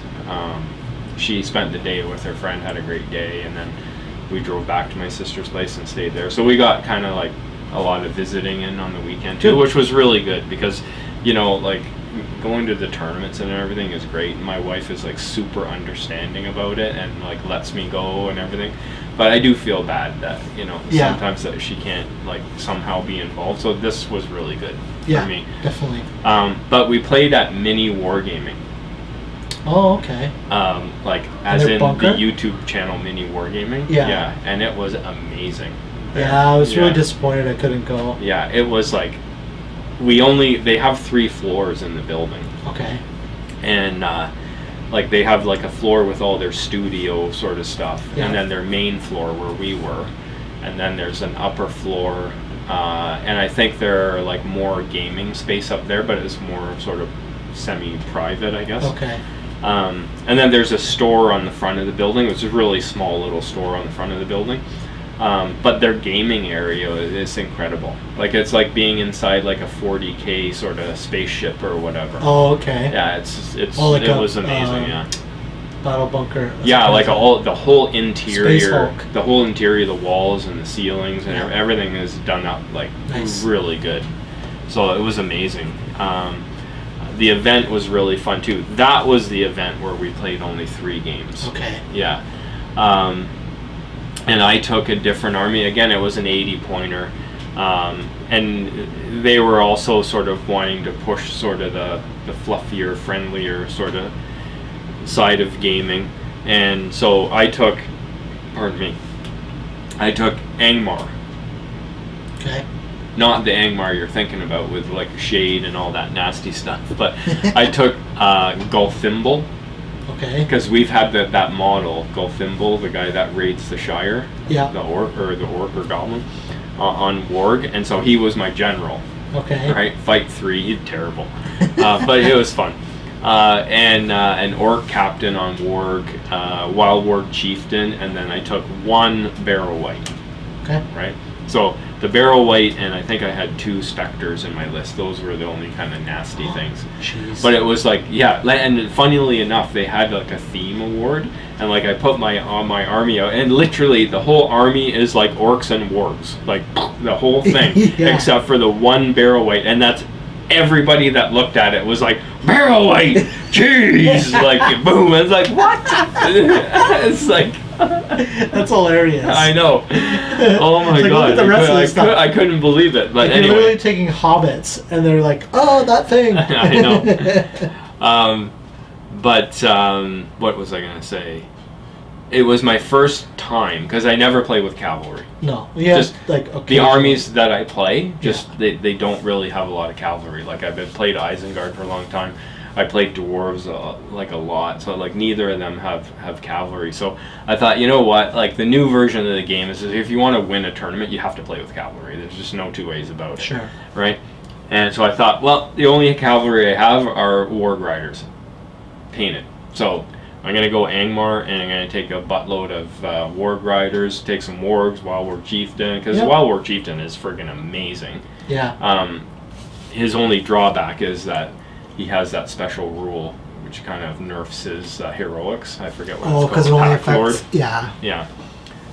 She spent the day with her friend, had a great day, and then we drove back to my sister's place and stayed there. So we got kind of like a lot of visiting in on the weekend too, which was really good because, like going to the tournaments and everything is great. My wife is like super understanding about it and like lets me go and everything. But I do feel bad that, sometimes that she can't like somehow be involved. So this was really good for me. Definitely. But we played at Mini Wargaming. Oh, okay. Like as in bunker? the YouTube channel Mini Wargaming. Yeah. Yeah, and it was amazing. Yeah, I was really disappointed I couldn't go. Yeah, it was like they have 3 floors in the building. Okay. And like they have like a floor with all their studio sort of stuff, and then their main floor where we were, and then there's an upper floor, and I think there are like more gaming space up there, but it's more sort of semi-private, I guess. Okay. And then there's a store on the front of the building. It's a really small little store on the front of the building. But their gaming area is incredible. Like it's like being inside like a 40K sort of spaceship or whatever. Oh, okay. Yeah, it was amazing. Yeah. Battle bunker. Yeah, like the whole interior, Space Hulk. the whole interior, the walls and the ceilings and everything is done up like really good. So it was amazing. The event was really fun too. That was the event where we played only 3 games. Okay. Yeah. And I took a different army. Again, it was an 80-pointer. And they were also sort of wanting to push sort of the fluffier, friendlier sort of side of gaming. And so I took Angmar. Okay. Not the Angmar you're thinking about with like shade and all that nasty stuff, but I took Gulthimble. Okay. Because we've had that model, Gulthimble, the guy that raids the Shire, the orc or Goblin, on Warg, and so he was my general. Okay. Right, fight 3, terrible, but it was fun. And an orc captain on Warg, Wild Warg chieftain, and then I took 1 Barrow Wight. Okay. Right, so the Barrow Wight, and I think I had 2 Spectres in my list. Those were the only kind of nasty things. Jeez. But it was like, and funnily enough, they had like a theme award, and like I put my army out, and literally the whole army is like orcs and wargs, like the whole thing, except for the 1 Barrow Wight, and that's everybody that looked at it was like, Barrow Wight, jeez, like boom. It's like, what? It's like. That's hilarious. I know. Oh my god! Look at the rest of this stuff. I couldn't believe it. But like anyway, you're literally taking hobbits, and they're like, "Oh, that thing." I know. What was I gonna say? It was my first time because I never play with cavalry. No, yeah, just like the armies that I play, they don't really have a lot of cavalry. Like I've played Isengard for a long time. I played Dwarves like a lot, so like neither of them have cavalry. So I thought, you know what, like the new version of the game is if you want to win a tournament, you have to play with cavalry. There's just no 2 ways about it. Sure. Right? And so I thought, well, the only cavalry I have are Warg Riders, painted. So I'm going to go Angmar, and I'm going to take a buttload of Warg Riders, take some Wargs, Wild Warg Chieftain, because Wild Warg Chieftain is friggin' amazing. Yeah. His only drawback is that he has that special rule, which kind of nerfs his heroics. I forget what it's called. Oh, because it only affects... Yeah. Yeah.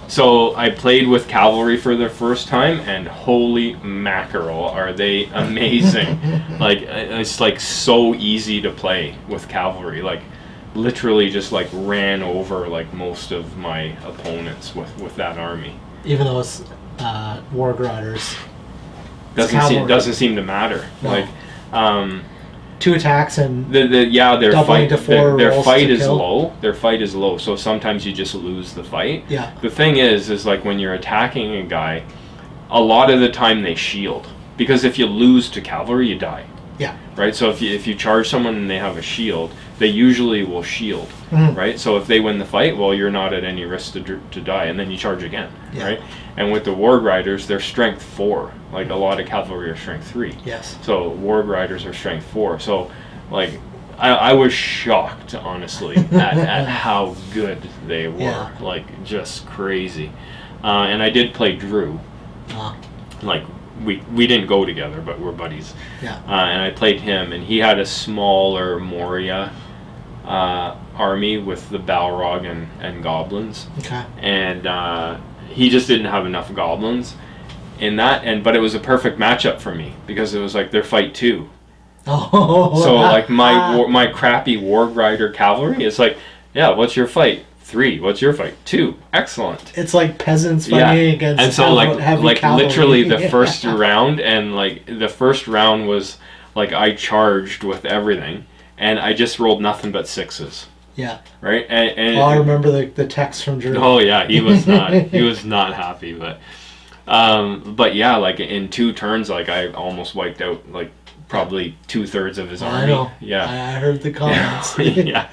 So I played with cavalry for the first time, and holy mackerel, are they amazing. Like, it's like so easy to play with cavalry. Like, literally just like ran over like most of my opponents with that army. Even though it's Warg Riders. Doesn't seem to matter. No. Like, 2 attacks and their fight to 4 their fight is kill. low. Their fight is low, so sometimes you just lose the fight. Yeah. The thing is like when you're attacking a guy, a lot of the time they shield, because if you lose to cavalry, you die. Yeah. Right. So if you charge someone and they have a shield, they usually will shield. Mm-hmm. Right. So if they win the fight, well, you're not at any risk to die, and then you charge again. Yeah. Right. And with the Warg Riders, they're strength 4. Like a lot of cavalry are strength 3. Yes. So Warg Riders are strength 4. So like I was shocked, honestly, at how good they were. Yeah. Like just crazy. And I did play Drew. Like we didn't go together, but we're buddies. Yeah. And I played him, and he had a smaller Moria army with the Balrog and Goblins. Okay. And he just didn't have enough Goblins in that, but it was a perfect matchup for me because it was like their fight 2. Oh. So like my crappy Warg Rider cavalry, it's like, yeah, what's your fight? 3. What's your fight? 2. Excellent. It's like peasants fighting against and so like cavalry. literally the first round, and like the first round was like I charged with everything, and I just rolled nothing but 6s. Yeah. Right. And I remember the text from Drew. Oh yeah, he was not happy, but yeah, like in 2 turns, like I almost wiped out like probably 2/3 of his army. I know. Yeah. I heard the comments. Yeah.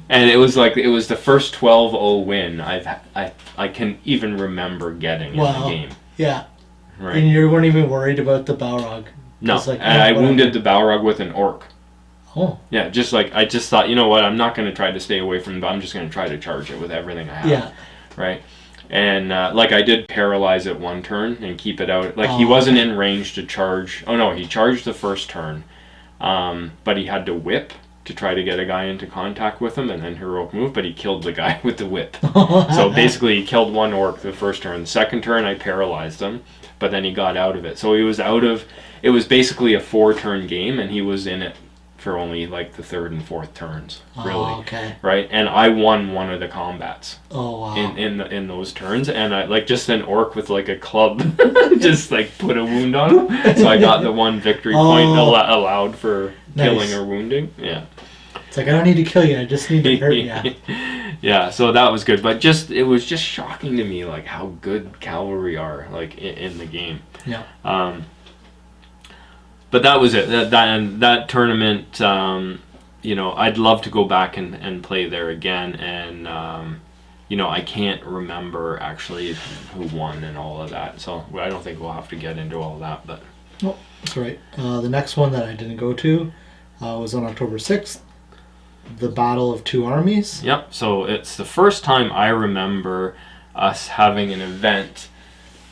And it was the first 12-0 win I can even remember getting in the game. Yeah. Right. And you weren't even worried about the Balrog. No. And I wounded the Balrog with an orc. Oh. Yeah, just like I just thought, you know what, I'm not going to try to stay away from it, but I'm just going to try to charge it with everything I have. Yeah. Right. And like I did paralyze it one turn and keep it out. Like he wasn't in range to charge. Oh no, he charged the first turn, but he had to whip to try to get a guy into contact with him, and then heroic move. But he killed the guy with the whip. So basically, he killed one orc the first turn. The second turn, I paralyzed him, but then he got out of it. So he was out of. It was basically a 4-turn game, and he was in it for only like the third and fourth turns, really. Okay. Right, and I won one of the combats. Oh wow. In those turns, and I like just an orc with like a club, just like put a wound on him. So I got the one victory point allowed for killing or wounding. Yeah. It's like I don't need to kill you, I just need to hurt you. Yeah, so that was good, but it was just shocking to me like how good cavalry are like in the game. Yeah. But that was it. That tournament, I'd love to go back and play there again. And, I can't remember actually who won and all of that. So I don't think we'll have to get into all that. But oh, that's right. The next one that I didn't go to was on October 6th. The Battle of Two Armies. Yep. So it's the first time I remember us having an event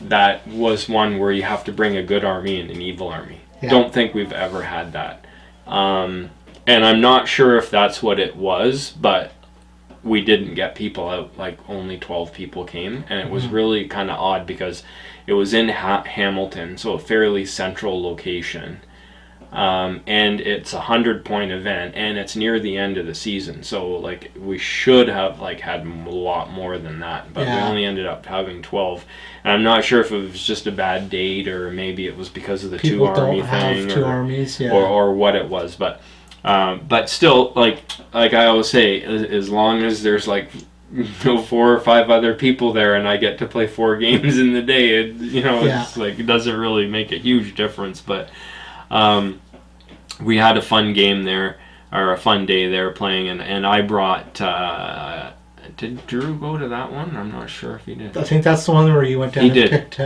that was one where you have to bring a good army and an evil army. Yeah. Don't think we've ever had that. And I'm not sure if that's what it was, but we didn't get people out. Like only 12 people came, and it was really kind of odd because it was in Hamilton, so a fairly central location. And it's a 100-point event, and it's near the end of the season, so like we should have like had a lot more than that, but we only ended up having 12. And I'm not sure if it was just a bad date, or maybe it was because of the people two-army thing, or what it was. But still, like I always say, as long as there's like 4 or 5 other people there, and I get to play 4 games in the day, it's like it doesn't really make a huge difference. But we had a fun game there, or a fun day there playing, and I brought. Did Drew go to that one? I'm not sure if he did. I think that's the one where you went down. He did.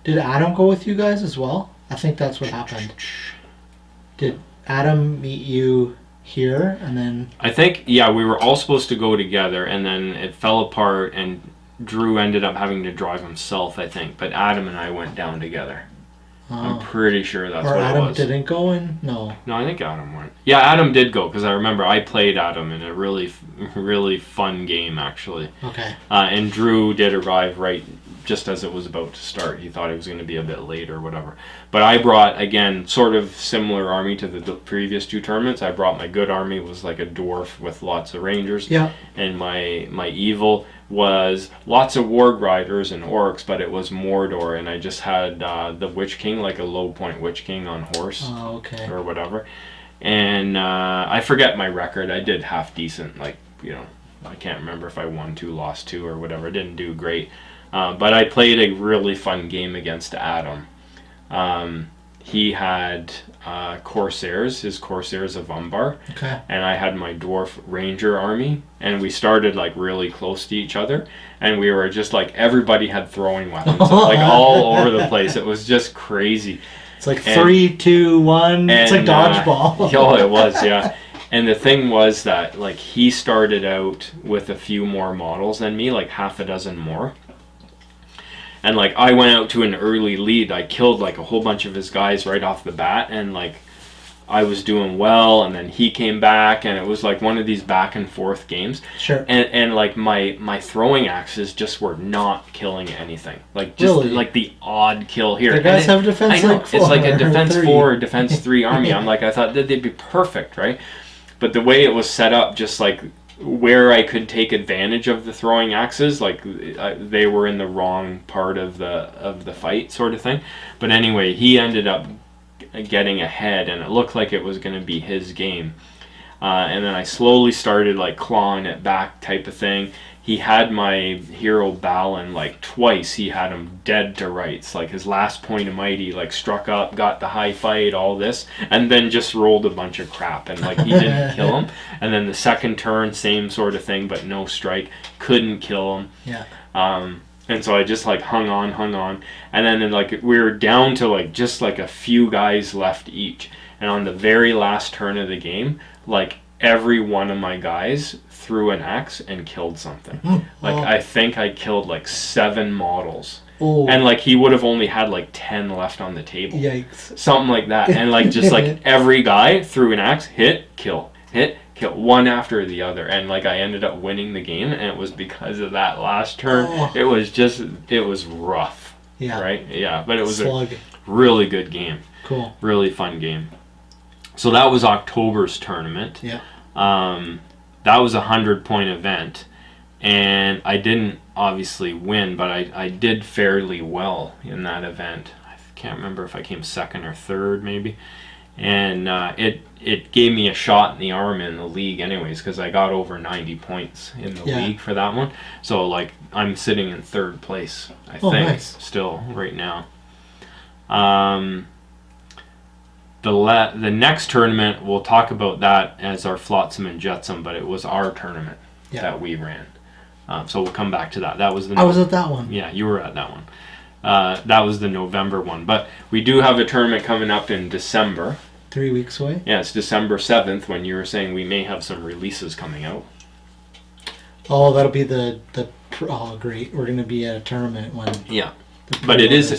Did Adam go with you guys as well? I think that's what happened. Did Adam meet you here and then? I think we were all supposed to go together, and then it fell apart, and Drew ended up having to drive himself, I think. But Adam and I went down together. I'm pretty sure that's what Adam it was. Didn't go in? No, I think Adam went. Yeah, Adam did go, because I remember I played Adam in a really, really fun game, actually. Okay. And Drew did arrive right just as it was about to start. He thought it was going to be a bit late or whatever. But I brought, again, sort of similar army to the previous 2 tournaments. I brought my good army, was like a dwarf with lots of rangers. Yeah. And my evil was lots of warg riders and orcs, but it was Mordor, and I just had the Witch King, like a low point Witch King on horse. Oh, okay. Or whatever. And I forget my record. I did half decent, I can't remember if I won 2, lost 2, or whatever. I didn't do great. But I played a really fun game against Adam. He had Corsairs, his Corsairs of Umbar. Okay. And I had my Dwarf Ranger army. And we started like really close to each other. And we were just like, everybody had throwing weapons like all over the place. It was just crazy. It's like 3, 2, 1. It's like dodgeball. It was, yeah. And the thing was that like he started out with a few more models than me, like half a dozen more. And like I went out to an early lead. I killed like a whole bunch of his guys right off the bat, and like I was doing well, and then he came back, and it was like one of these back and forth games. Sure. And like my throwing axes just were not killing anything. Like just like the odd kill here. The guys have defense like 4. It's like a defense 4 or defense 3 army. I'm like, I thought that they'd be perfect, right? But the way it was set up, just like where I could take advantage of the throwing axes, like they were in the wrong part of the fight, sort of thing. But anyway, he ended up getting ahead, and it looked like it was going to be his game. And then I slowly started like clawing it back, type of thing. He had my hero Balin like twice. He had him dead to rights. Like his last point of might, he like struck up, got the high fight, all this, and then just rolled a bunch of crap, and like he didn't kill him. And then the second turn, same sort of thing, but no strike, couldn't kill him. Yeah. And so I just like hung on, and then like we were down to like just like a few guys left each. And on the very last turn of the game, like every one of my guys threw an axe and killed something. Like, I think I killed like 7 models. Oh. And like he would have only had like 10 left on the table. Yikes. Something like that. And like just like every guy threw an axe, hit, kill, one after the other. And like I ended up winning the game, and it was because of that last turn. Oh. It was rough. Yeah. Right? Yeah. But it was a really good game. Cool. Really fun game. So that was October's tournament. Yeah. That was a 100-point event. And I didn't obviously win, but I did fairly well in that event. I can't remember if I came second or third, maybe. And it gave me a shot in the arm in the league anyways, because I got over 90 points in the league for that one. So, like, I'm sitting in third place, I think, nice. Still, right now. The next tournament, we'll talk about that as our Flotsam and Jetsam, but it was our tournament that we ran. So we'll come back to that. That was I was at that one. Yeah, you were at that one. That was the November one. But we do have a tournament coming up in December. 3 weeks away? Yeah, it's December 7th when you were saying we may have some releases coming out. Oh, that'll be the oh, great. We're going to be at a tournament when... Yeah, but it is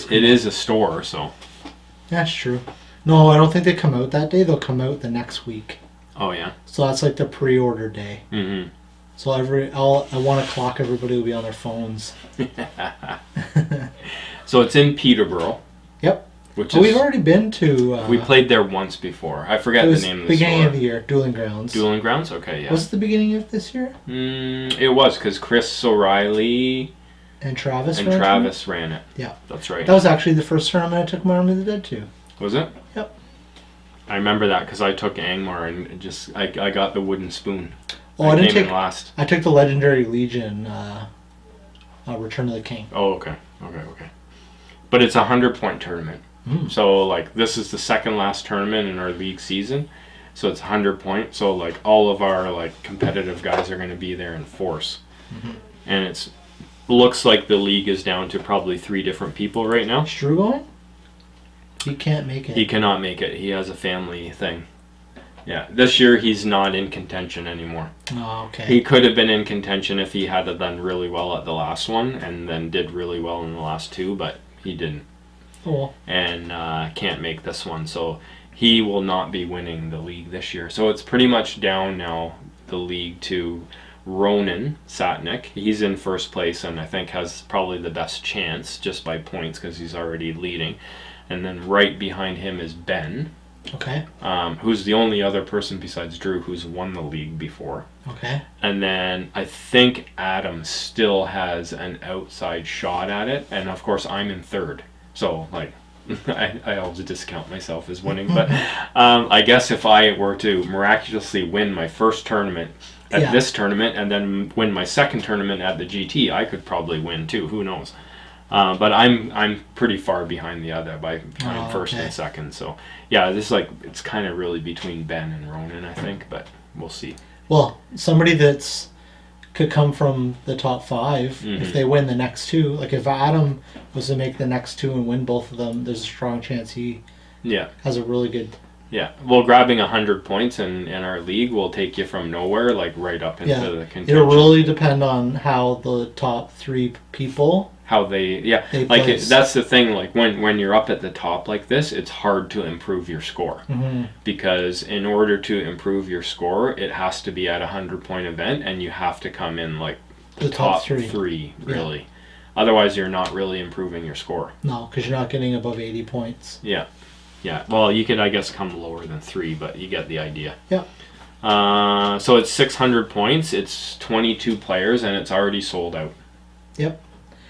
a store, so... That's true. No, I don't think they come out that day. They'll come out the next week. Oh, yeah? So that's like the pre-order day. Mm-hmm. So at 1 o'clock, everybody will be on their phones. So it's in Peterborough. Yep. We've already been to... we played there once before. I forget the name of the store. Beginning of the year, Dueling Grounds. Dueling Grounds? Okay, yeah. Was it the beginning of this year? It was, because Chris O'Reilly... And Travis ran it. Yeah. That's right. That was actually the first tournament I took my Army of the Dead to. Was it? Yep. I remember that, because I took Angmar and just... I got the wooden spoon. Oh, I didn't take last. I took the Legendary Legion, Return of the King. Oh, okay. But it's a 100-point tournament. So, like, this is the second last tournament in our league season. So it's 100 points. So, like, all of our, like, competitive guys are going to be there in force. Mm-hmm. And it's looks like the league is down to probably 3 different people right now. Is Drew going? He can't make it. He cannot make it. He has a family thing. Yeah, this year he's not in contention anymore. Oh, okay. He could have been in contention if he had done really well at the last one and then did really well in the last 2, but he didn't. Oh. And can't make this one, so he will not be winning the league this year. So it's pretty much down now, the league, to Ronan Satnik. He's in first place and I think has probably the best chance just by points because he's already leading. And then right behind him is Ben. Okay. Who's the only other person besides Drew who's won the league before. Okay. And then I think Adam still has an outside shot at it. And of course I'm in third. So, like, I always discount myself as winning. But I guess if I were to miraculously win my first tournament at this tournament and then win my second tournament at the GT, I could probably win too. Who knows? But I'm pretty far behind the other by first and second. So yeah, this is like it's kind of really between Ben and Ronan, I think, but we'll see. Well, somebody that's could come from the top 5 if they win the next 2. Like if Adam was to make the next 2 and win both of them, there's a strong chance he has a really good. Yeah, well, grabbing 100 points in our league will take you from nowhere, like right up into the contention. It'll really depend on how the top 3 people. How they like that's the thing. Like when you're up at the top like this, it's hard to improve your score because in order to improve your score, it has to be at a 100-point event, and you have to come in like the top 3 really. Yeah. Otherwise, you're not really improving your score. No, because you're not getting above 80 points. Yeah. Well, you could, I guess, come lower than 3, but you get the idea. Yeah. So it's 600 points. It's 22 players, and it's already sold out. Yep.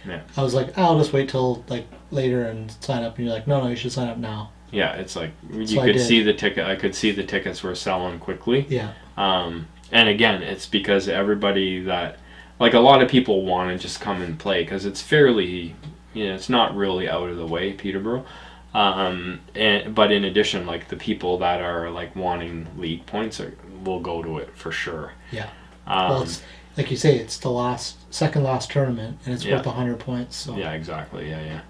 Yeah. I was like, I'll just wait till like later and sign up, and you're like, no, you should sign up now. Yeah, it's like you could see the ticket. I could see the tickets were selling quickly. Yeah. And again, it's because everybody that like a lot of people want to just come and play because it's fairly, it's not really out of the way, Peterborough. But in addition, like the people that are like wanting league points will go to it for sure. Yeah. Well, it's, like you say, it's the second last tournament, and it's worth 100 points. So. Yeah, exactly. Yeah.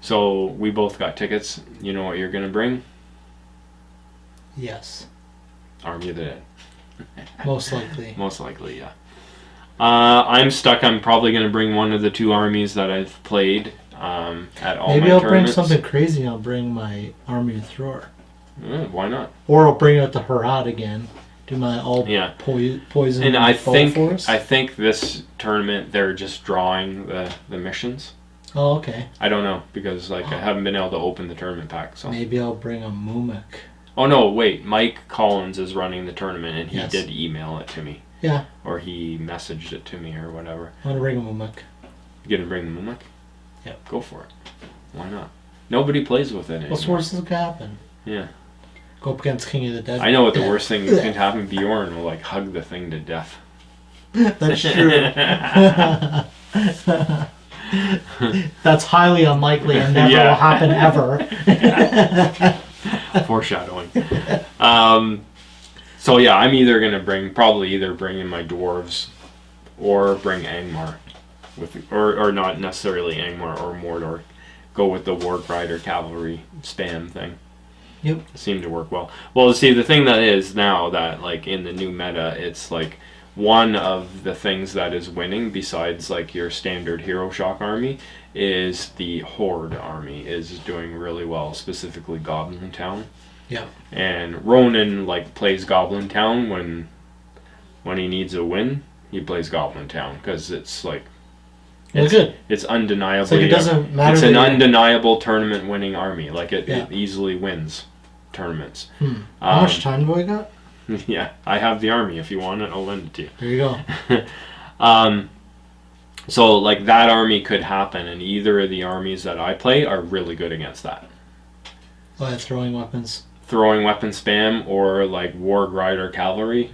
So we both got tickets. You know what you're gonna bring? Yes. Army of the Most likely. Most likely, yeah. I'm stuck. I'm probably going to bring one of the 2 armies that I've played at all my tournaments. Maybe I'll bring something crazy. I'll bring my army of Thror. Why not? Or I'll bring out the Harad again. Do my all poison. And I think this tournament they're just drawing the missions. Oh, okay. I don't know because I haven't been able to open the tournament pack. So maybe I'll bring a Mumik. Oh no! Wait, Mike Collins is running the tournament, and he did email it to me. Yeah. Or he messaged it to me or whatever. I want to bring a Mumik. You gonna bring the Mumik? Yep. Go for it. Why not? Nobody plays with it anymore. What's worse that could happen? Yeah. Go up against King of the Dead. I know what the worst thing that can happen. Bjorn will hug the thing to death. That's true. That's highly unlikely and never will happen ever. Foreshadowing. So yeah, I'm either gonna probably bring in my dwarves, or bring Angmar, or not necessarily Angmar or Mordor. Go with the Warg Rider cavalry spam thing. Yep. It seemed to work well. Well, see, the thing that is now that in the new meta, it's one of the things that is winning besides your standard Hero Shock army is the Horde army is doing really well, specifically Goblin Town. Yeah. And Ronan plays Goblin Town when he needs a win. He plays Goblin Town because it's good. It's undeniably. It doesn't matter. It's an undeniable tournament winning army. It easily wins tournaments. How much time do I got? Yeah, I have the army. If you want it, I'll lend it to you. There you go. So that army could happen, and either of the armies that I play are really good against that. Oh, yeah, throwing weapons. Throwing weapon spam or Warg Rider cavalry,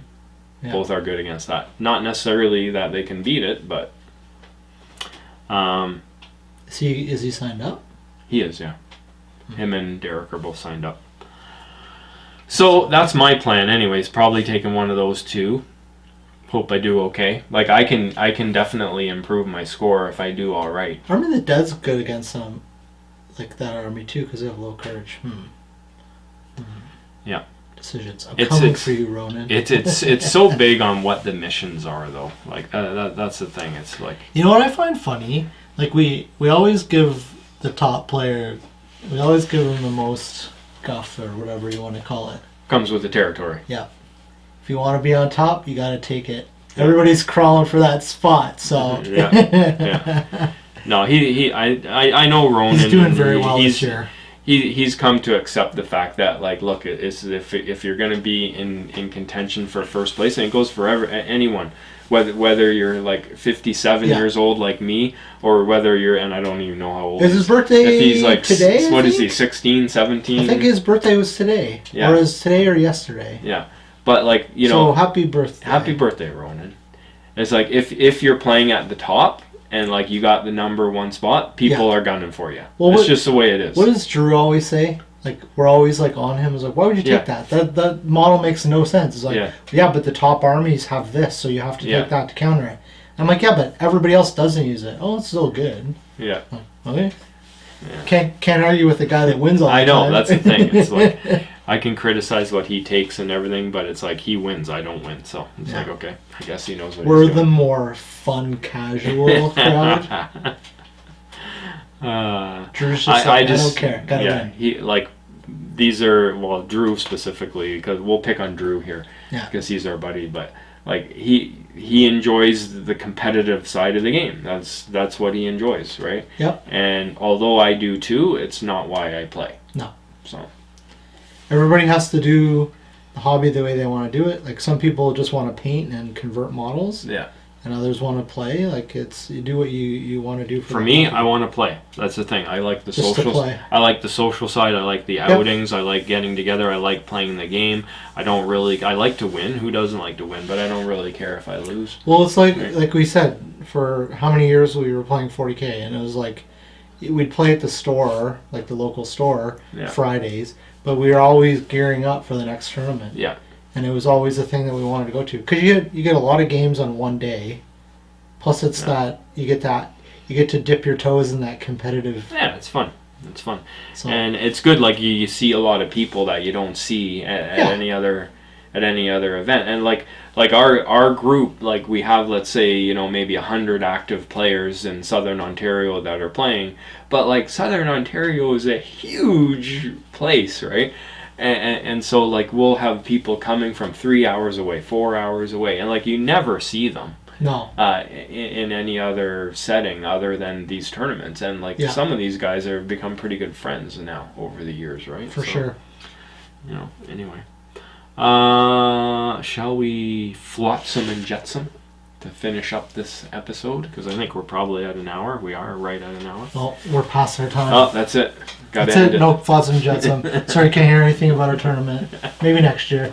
both are good against that. Not necessarily that they can beat it, but. Is he signed up? He is, yeah. Him and Derek are both signed up. So that's my plan, anyways. Probably taking one of those 2. Hope I do okay. I can definitely improve my score if I do all right. Army of the Dead's good against some, that army too, because they have low courage. Yeah. Decisions. I'm coming for you, Ronan. It's so big on what the missions are, though. That's the thing. It's You know what I find funny? We always give the top player, we always give them the most guff or whatever you want to call it. Comes with the territory. Yeah. If you want to be on top, you got to take it. Everybody's crawling for that spot, so. Yeah. No, I know Ronan. He's doing very well this year. He's come to accept the fact that look, it's if you're going to be in contention for first place, and it goes for anyone, whether you're 57 years old like me, or whether you're, and I don't even know how old. Is his birthday if he's today? What is he, 16, 17? I think his birthday was today. Yeah. Or is today or yesterday? Yeah. But So happy birthday. Happy birthday, Ronan. It's if you're playing at the top and you got the number 1 spot, people are gunning for you. Well, it's just the way it is. What does Drew always say? We're always on him. It's why would you take that? That model makes no sense. It's but the top armies have this, so you have to take that to counter it. I'm but everybody else doesn't use it. Oh, it's still good. Yeah. Okay. Yeah. Can't argue with the guy that wins all the time. I know, that's the thing. It's I can criticize what he takes and everything, but it's he wins, I don't win. So it's okay, I guess he knows what We're he's doing. the more fun, casual crowd. Drew's just I don't care. Gotta win. He these are Drew specifically, because we'll pick on Drew here because he's our buddy, but he enjoys the competitive side of the game. That's what he enjoys, right? Yep. And although I do too, it's not why I play. No. So everybody has to do the hobby the way they want to do it. Some people just want to paint and convert models. Yeah. And others want to play. You do what you want to do for me, hobby. I want to play. That's the thing. I like the just social. I like the social side. I like the outings. I like getting together. I like playing the game. I like to win. Who doesn't like to win? But I don't really care if I lose. Well, it's like we said, for how many years we were playing 40K, and it was we'd play at the store, the local store, Fridays, but we were always gearing up for the next tournament. Yeah. And it was always a thing that we wanted to go to, because you get a lot of games on one day. Plus, it's that you get to dip your toes in that competitive. Yeah, it's fun. It's fun, so, and it's good. You see a lot of people that you don't see at any other at any other event. And like our group, like we have, let's say, you know, maybe 100 active players in Southern Ontario that are playing, but like Southern Ontario is a huge place, right? And so like we'll have people coming from 3 hours away, 4 hours away, and like you never see them. No. In any other setting other than these tournaments. And like some of these guys have become pretty good friends now over the years, right? For sure. You know, anyway. Shall we flotsam and jetsam to finish up this episode? Because I think we're probably at an hour. We are right at an hour. Well, we're past our time. Oh, that's it. That's it. No flotsam and jetsam. Sorry, can't hear anything about our tournament. Maybe next year.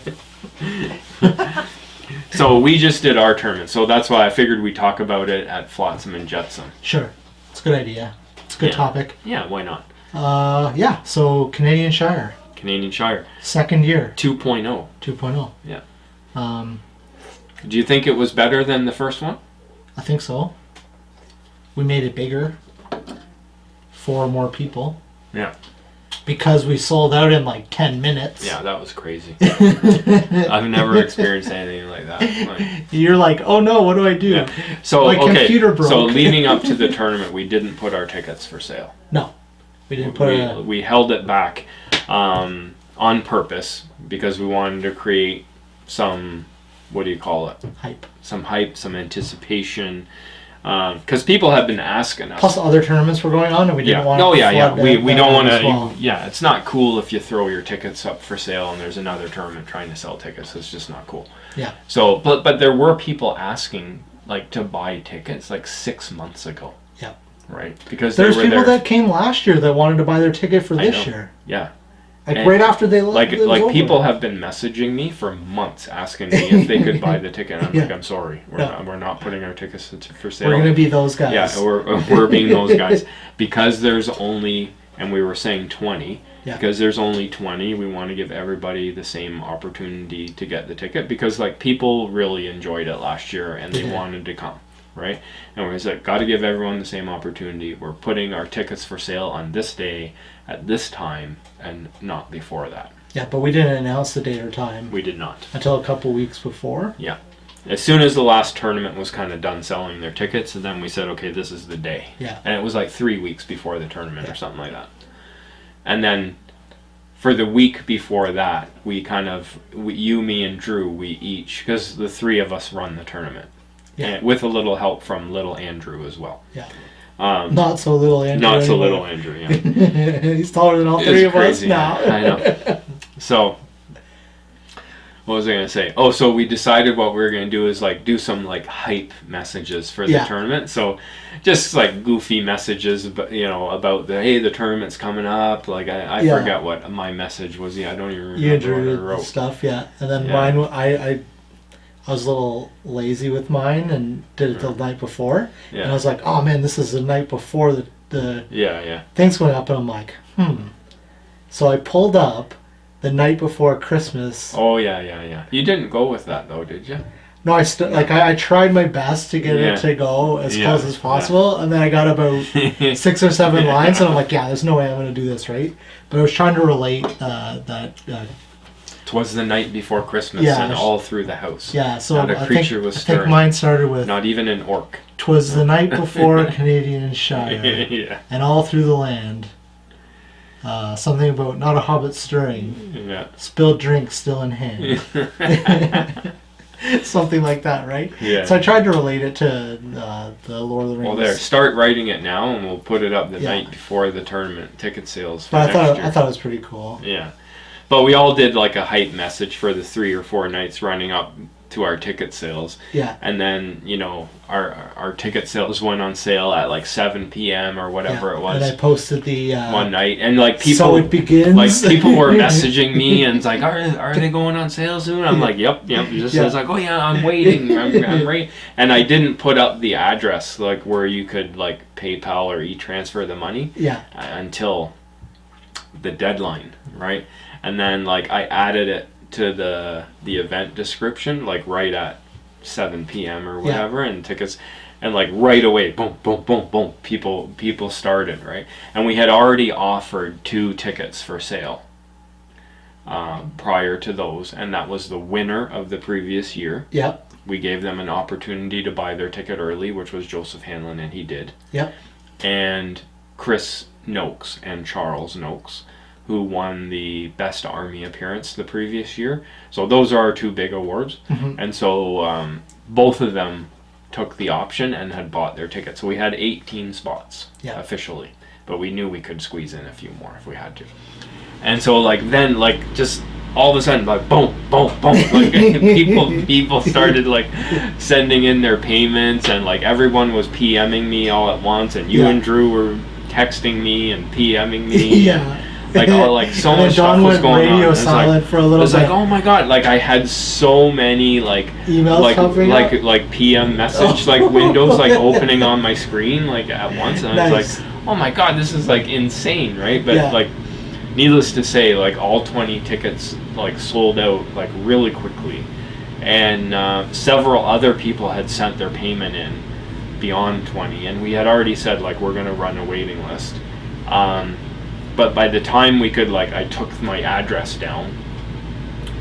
So we just did our tournament, so that's why I figured we'd talk about it at Flotsam and Jetsam. Sure. It's a good idea. It's a good topic. Yeah, why not? So Canadian Shire. Canadian Shire. Second year. 2.0. 2.0. Yeah. Do you think it was better than the first one? I think so. We made it bigger for more people. Yeah. Because we sold out in like 10 minutes. Yeah, that was crazy. I've never experienced anything like that. Like, you're like, oh no, what do I do? Yeah. So, my computer broke. So leading up to the tournament, we didn't put our tickets for sale. No. We didn't put we held it back on purpose because we wanted to create some, what do you call it? Hype. Some hype, some anticipation. Because people have been asking us. Plus other tournaments were going on and we didn't want to we don't want to, it's not cool if you throw your tickets up for sale and there's another tournament trying to sell tickets. It's just not cool. Yeah. So, but there were people asking, like, to buy tickets, like, 6 months ago. Yeah. Right? Because there's people that came last year that wanted to buy their ticket for this year. Yeah. Like right after they left. Like people have been messaging me for months asking me if they could buy the ticket. I'm like, I'm sorry, we're not putting our tickets for sale. We're gonna be those guys. Yeah, we're being those guys because there's only, and we were saying 20. Yeah. Because there's only 20, we want to give everybody the same opportunity to get the ticket because like people really enjoyed it last year and they wanted to come. Right? And we're like, got to give everyone the same opportunity. We're putting our tickets for sale on this day at this time and not before that. Yeah, but we didn't announce the date or time. We did not. Until a couple weeks before. Yeah. As soon as the last tournament was kind of done selling their tickets, and then we said, okay, this is the day. Yeah. And it was like 3 weeks before the tournament or something like that. And then for the week before that, we kind of, you, me, and Drew, we each, because the three of us run the tournament. Yeah. And with a little help from little Andrew as well. Yeah. Not so little Andrew. Not so little Andrew, yeah. He's taller than all three of us now. I know. So, what was I going to say? Oh, so we decided what we were going to do is like do some like hype messages for the tournament. So, just like goofy messages, about, about the tournament's coming up. Like I forget what my message was. Yeah, I don't even remember what I wrote. Stuff, yeah. And then mine, I was a little lazy with mine and did it the night before. Yeah. And I was like, oh man, this is the night before the thing's going up. And I'm like, So I pulled up the night before Christmas. Oh, yeah. You didn't go with that though, did you? No, I tried my best to get it to go as close as possible. And then I got about 6 or 7 lines and I'm like, there's no way I'm going to do this, right? But I was trying to relate that... 'Twas the night before Christmas and all through the house. Yeah, so not a creature was stirring. I think mine started with... Not even an orc. 'Twas the night before Canadian Shire. And all through the land. Something about not a hobbit stirring. Yeah. Spilled drink still in hand. Something like that, right? Yeah. So I tried to relate it to the Lord of the Rings. Well, start writing it now and we'll put it up the night before the tournament ticket sales. But I thought it was pretty cool. Yeah. But we all did like a hype message for the 3 or 4 nights running up to our ticket sales. Yeah. And then, our ticket sales went on sale at like 7 p.m. or whatever it was. And I posted the... one night. And like people... So it begins. Like people were messaging me and it's like, are they going on sale soon? I'm like, yep. Just I was like, oh yeah, I'm waiting. I'm waiting. And I didn't put up the address like where you could like PayPal or e-transfer the money. Yeah. Until the deadline, right? And then like I added it to the event description like right at 7 p.m. or whatever and tickets and like right away boom people started, right? And we had already offered 2 tickets for sale prior to those, and that was the winner of the previous year. Yep. We gave them an opportunity to buy their ticket early, which was Joseph Hanlon, and he did. Yep. And Chris Noakes and Charles Noakes, who won the best army appearance the previous year. So those are our two big awards. Mm-hmm. And so both of them took the option and had bought their tickets. So we had 18 spots officially, but we knew we could squeeze in a few more if we had to. And so then just all of a sudden, like boom, boom, boom, like people started like sending in their payments, and like everyone was PMing me all at once, and you and Drew were texting me and PMing me. Yeah. Like all like so much stuff was going on. Radio silent for a little bit. It was like, oh my god! Like I had so many like emails like PM message like windows like opening on my screen like at once, and I was like, oh my god, this is like insane, right? But like, needless to say, like all 20 tickets like sold out like really quickly, and several other people had sent their payment in beyond 20, and we had already said like we're gonna run a waiting list. But by the time we could, like, I took my address down,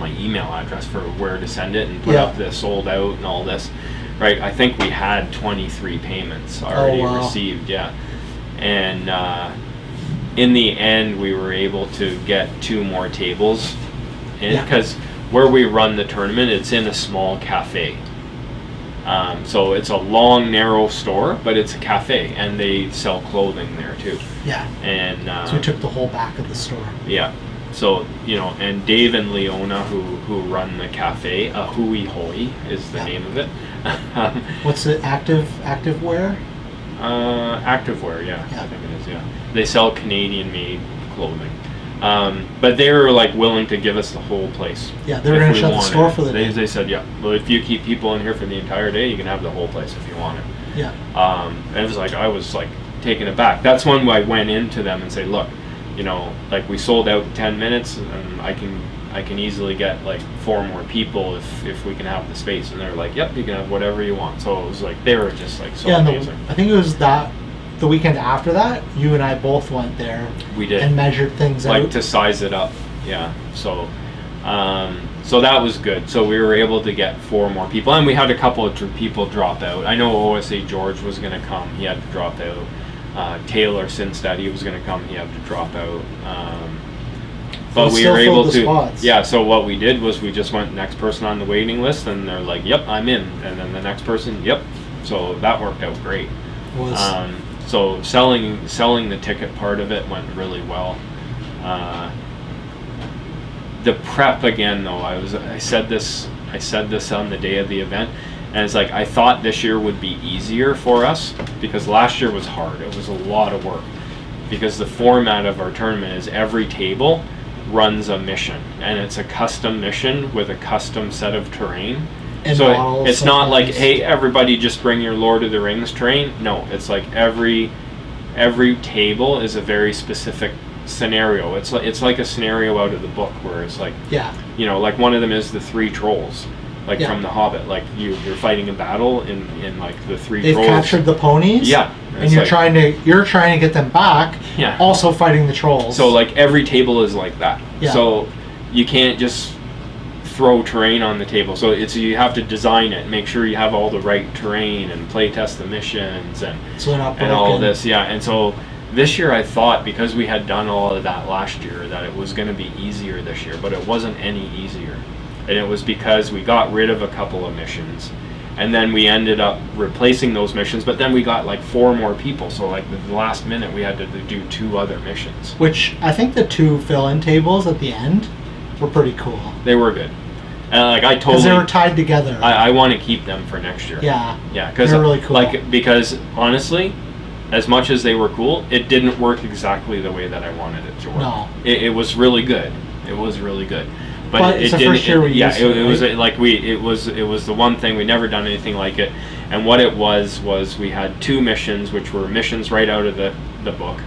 my email address for where to send it, and put up the sold out and all this, right? I think we had 23 payments already received, And in the end, we were able to get 2 more tables in, because where we run the tournament, it's in a small cafe. So it's a long, narrow store, but it's a cafe, and they sell clothing there too. Yeah. And so we took the whole back of the store. Yeah. So, and Dave and Leona, who run the cafe, Hui Hoi is the name of it. What's it? Active wear? Activewear, I think it is, They sell Canadian-made clothing. But they were like willing to give us the whole place. Yeah, they were going to shut the store for the day. They said, well, if you keep people in here for the entire day, you can have the whole place if you want it. Yeah. And it was like, I was like taken aback. That's when I went into them and say, look, like we sold out in 10 minutes, and I can easily get like 4 more people if we can have the space. And they're like, yep, you can have whatever you want. So it was like, they were just like so amazing. I think it was the weekend after that, you and I both went there. We did. And measured things out. Like to size it up. Yeah. So so that was good. So we were able to get 4 more people, and we had a couple of people drop out. I know OSA George was going to come. He had to drop out. Taylor Sinstad, he was going to come. He had to drop out. But we were able to. Spots. Yeah. So what we did was we just went next person on the waiting list, and they're like, "Yep, I'm in." And then the next person, "Yep." So that worked out great. So selling the ticket part of it went really well. The prep again, though, I said this on the day of the event, and it's like I thought this year would be easier for us because last year was hard. It was a lot of work because the format of our tournament is every table runs a mission, and it's a custom mission with a custom set of terrain. And so it's not like, hey, everybody just bring your Lord of the Rings terrain. No, it's like every table is a very specific scenario. It's like a scenario out of the book where it's like, like one of them is the 3 trolls, like from The Hobbit. Like you're fighting a battle in like the 3 trolls. They've captured the ponies. Yeah. And you're trying to get them back. Yeah. Also fighting the trolls. So like every table is like that. Yeah. So you can't just throw terrain on the table. So you have to design it, make sure you have all the right terrain, and play test the missions and all this. Yeah. And so this year I thought, because we had done all of that last year, that it was going to be easier this year, but it wasn't any easier. And it was because we got rid of a couple of missions, and then we ended up replacing those missions, but then we got like 4 more people. So like the last minute we had to do 2 other missions. Which I think the 2 fill-in tables at the end were pretty cool. They were good. Like I totally, because they were tied together. I want to keep them for next year. Yeah. Yeah, because they're really cool. Because honestly, as much as they were cool, it didn't work exactly the way that I wanted it to work. No. It was really good. It was really good. But it's the first year we used it. It was like it was the one thing, we never done anything like it. And what it was we had 2 missions, which were missions right out of the book.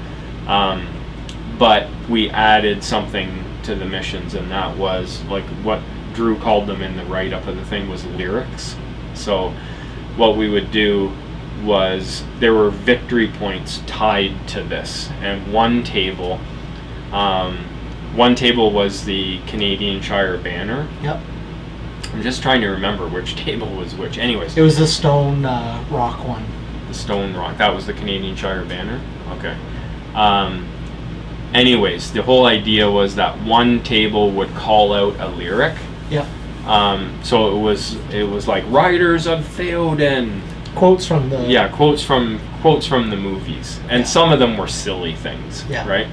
But we added something to the missions, and that was like what Drew called them in the write-up of the thing was lyrics. So what we would do was there were victory points tied to this, and one table one table was the Canadian Shire banner. Yep. I'm just trying to remember which table was which. Anyways. It was the stone rock one. The stone rock. That was the Canadian Shire banner? Okay. Anyways, the whole idea was that one table would call out a lyric. Yep. So it was like Riders of Theoden. Quotes from the... Yeah, quotes from the movies. And some of them were silly things. Yeah. Right?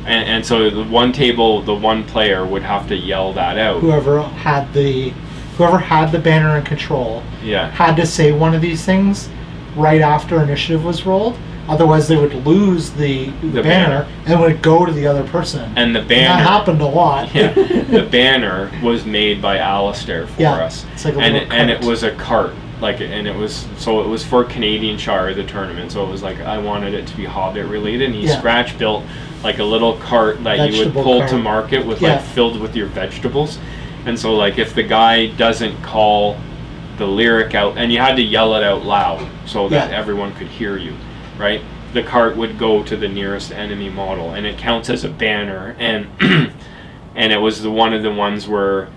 And so the one table, the one player would have to yell that out. Whoever had the banner in control had to say one of these things right after initiative was rolled. Otherwise, they would lose the banner and it would go to the other person. And the banner... And that happened a lot. Yeah, the banner was made by Alistair for us. It's like a and little cart. And it was a cart. It was for Canadian Shire, the tournament. So it was like, I wanted it to be Hobbit related. And he scratch built like a little cart that you would pull to market with like filled with your vegetables. And so like if the guy doesn't call the lyric out, and you had to yell it out loud so that everyone could hear you, right? The cart would go to the nearest enemy model, and it counts as a banner. And and it was one of the ones where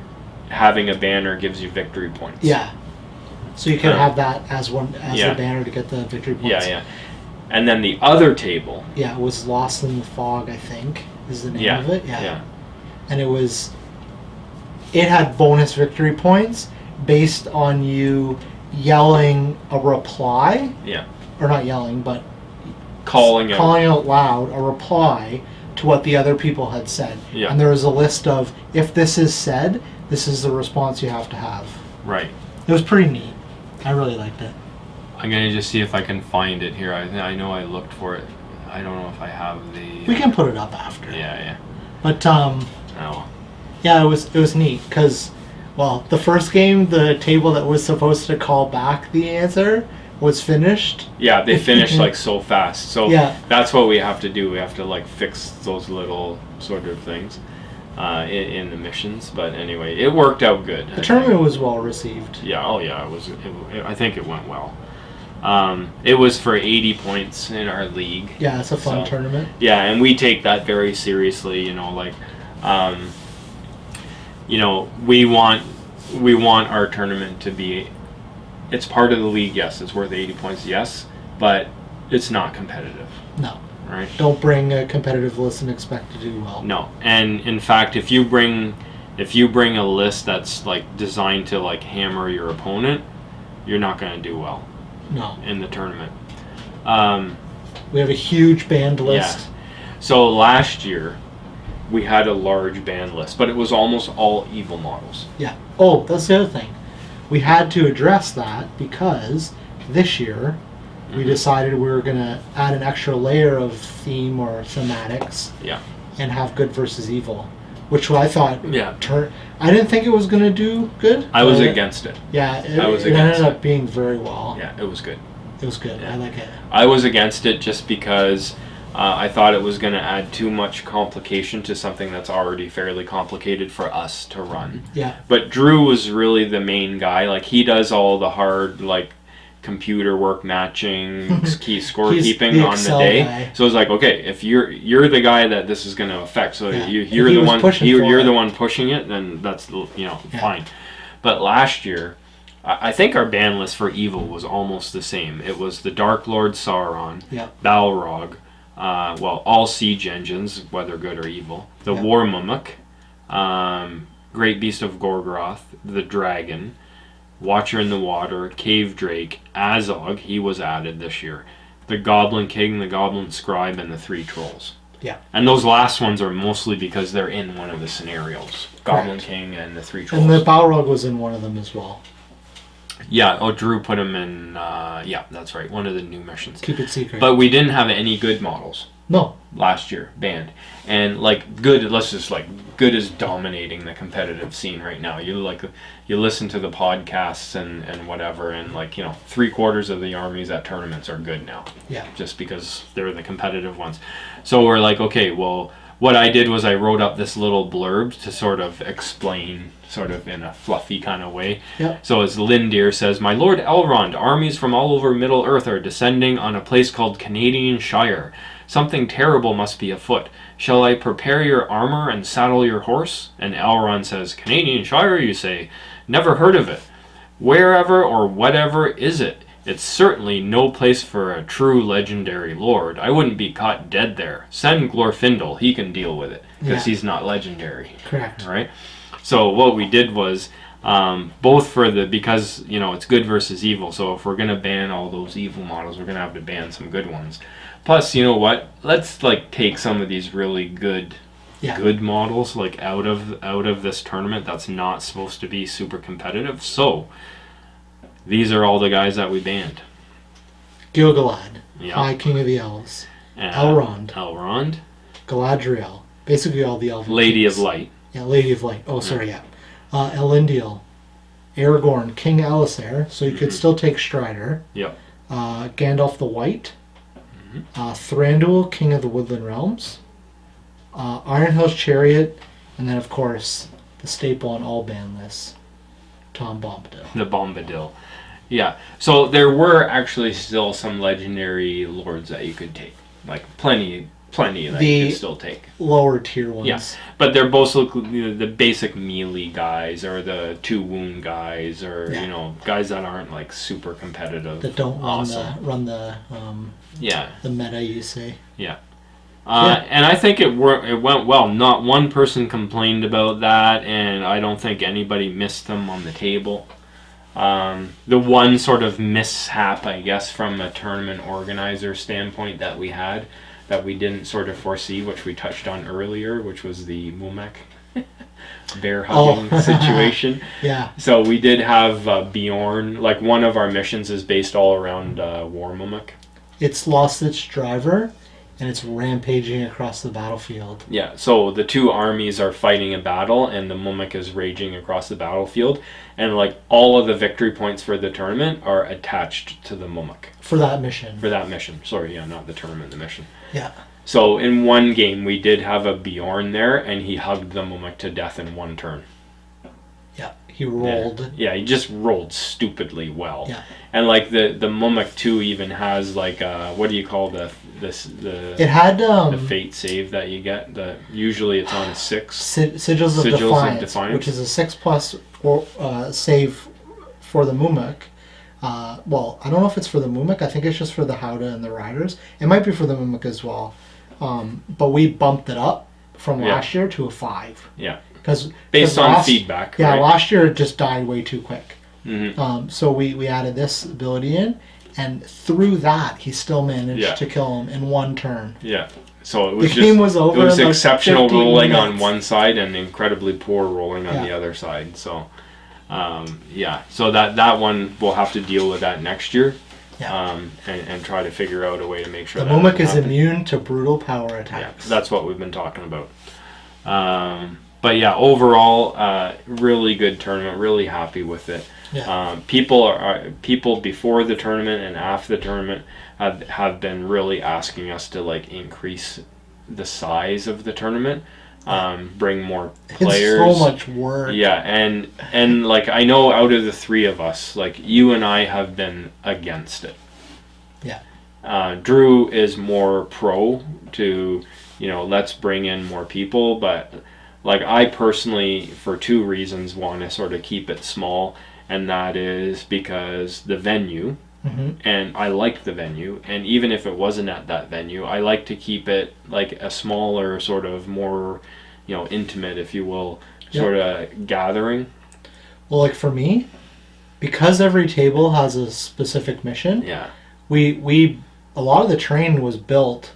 having a banner gives you victory points. Yeah. So you could have that as the banner to get the victory points. Yeah, yeah. And then the other table. Yeah, it was Lost in the Fog, I think, is the name of it. Yeah. And it had bonus victory points based on you yelling a reply. Yeah. Or not yelling, but calling out loud a reply to what the other people had said. Yeah. And there was a list of, if this is said, this is the response you have to have. Right. It was pretty neat. I really liked it. I'm going to just see if I can find it here. I know I looked for it. I don't know if I have the... We can put it up after. Yeah, yeah. But, oh. Yeah, it was neat, because, well, the first game, the table that was supposed to call back the answer was finished. Yeah, they finished, like, so fast. So that's what we have to do. We have to, like, fix those little sort of things in the missions. But anyway, it worked out good. The tournament was well received. Yeah, oh yeah, I think it went well. It was for 80 points in our league. Yeah, it's a fun tournament. Yeah, and we take that very seriously. You know, like, we want our tournament to be. It's part of the league, yes. It's worth 80 points, yes, but it's not competitive. No. Right. Don't bring a competitive list and expect to do well. No, and in fact, if you bring a list that's like designed to like hammer your opponent, you're not going to do well. No. In the tournament. We have a huge banned list. Yeah. So last year, we had a large banned list, but it was almost all evil models. Yeah. Oh, that's the other thing. We had to address that because this year we decided we were going to add an extra layer of theme or thematics. Yeah. And have good versus evil, which I thought. Yeah. I didn't think it was going to do good. I was against it. Yeah. It ended up being very well. Yeah, it was good. It was good. Yeah. I like it. I was against it just because I thought it was going to add too much complication to something that's already fairly complicated for us to run. Yeah. But Drew was really the main guy. Like, he does all the hard, like, computer work matching, scorekeeping on the day. Guy. So it's like, okay, if you're the guy that this is going to affect, so you're the one pushing it, then that's fine. But last year, I think our ban list for evil was almost the same. It was the Dark Lord Sauron, Balrog, all siege engines, whether good or evil, the War Mummock, Great Beast of Gorgoroth, the Dragon, Watcher in the Water, Cave Drake, Azog, he was added this year, the Goblin King, the Goblin Scribe, and the 3 Trolls. Yeah. And those last ones are mostly because they're in one of the scenarios. Goblin King and the 3 Trolls. And the Balrog was in one of them as well. Yeah, Drew put him in, that's right, one of the new missions. Keep it secret. But we didn't have any good models. No. Last year, banned. And, like, good is dominating the competitive scene right now. You listen to the podcasts and whatever, and, like, 3/4 of the armies at tournaments are good now. Yeah. Just because they're the competitive ones. So we're like, okay, well, what I did was I wrote up this little blurb to sort of explain, sort of in a fluffy kind of way. Yep. So as Lindir says, "My Lord Elrond, armies from all over Middle-earth are descending on a place called Canadian Shire. Something terrible must be afoot. Shall I prepare your armor and saddle your horse? And Elrond says, Canadian Shire, you say? Never heard of it. Wherever or whatever is it? It's certainly no place for a true legendary lord. I wouldn't be caught dead there. Send Glorfindel, he can deal with it, because he's not legendary. Correct. Right? So what we did was, both for because, it's good versus evil, so if we're going to ban all those evil models, we're going to have to ban some good ones. Plus, you know what? Let's take some of these really good models out of this tournament that's not supposed to be super competitive. So these are all the guys that we banned. Gil-Galad, High King of the Elves. Elrond. Galadriel. Basically all the elven Lady kings. of Light. Yeah, Lady of Light. Oh, sorry, yeah. Elendil. Aragorn, King Alistair. So you could still take Strider. Yep. Gandalf the White. Thranduil, King of the Woodland Realms. Ironhill's Chariot. And then, of course, the staple on all ban lists, Tom Bombadil. The Bombadil. Yeah. So there were actually still some legendary lords that you could take. Plenty that you could still take. Lower tier ones. Yeah. But they're both the basic melee guys, or the 2 wound guys, or guys that aren't super competitive. That don't run the meta, you say. Yeah. And I think it went well. Not one person complained about that, and I don't think anybody missed them on the table. The one sort of mishap, I guess, from a tournament organizer standpoint that we had, that we didn't sort of foresee, which we touched on earlier, which was the Mumek bear hugging situation. Yeah. So we did have Bjorn. One of our missions is based all around War Mumek. It's lost its driver, and it's rampaging across the battlefield. Yeah, so the 2 armies are fighting a battle, and the Mumek is raging across the battlefield, and all of the victory points for the tournament are attached to the Mumek. For that mission. Sorry, not the tournament, the mission. Yeah. So in one game, we did have a Bjorn there, and he hugged the Mumek to death in one turn. Yeah, he rolled. Yeah, he just rolled stupidly well. Yeah. And the Mumek too even has what do you call the it had the fate save that you get. Usually it's on 6. Sigils of Defiance, which is a 6+ save for the Mumek. Well, I don't know if it's for the Mumek. I think it's just for the Howdah and the Riders. It might be for the Mumek as well. But we bumped it up from last year to a 5. Yeah. Based on feedback. Yeah, right? Last year it just died way too quick. Mm-hmm. So we added this ability in, and through that he still managed to kill him in one turn. Yeah. So it was the game was over. It was exceptional rolling minutes. on one side and incredibly poor rolling on the other side. So so that one we'll have to deal with that next year. Yeah. And try to figure out a way to make sure the Mumek is immune to brutal power attacks. Yeah, that's what we've been talking about. But yeah, overall, really good tournament. Really happy with it. Yeah. People before the tournament and after the tournament have been really asking us to increase the size of the tournament, bring more players. It's so much work. Yeah, and I know out of the 3 of us, you and I have been against it. Yeah. Drew is more pro to, let's bring in more people, but I personally, for 2 reasons, want to sort of keep it small, and that is because the venue, and I like the venue, and even if it wasn't at that venue, I like to keep it a smaller, sort of more, intimate, if you will, sort of gathering. Well, for me, because every table has a specific mission, we a lot of the terrain was built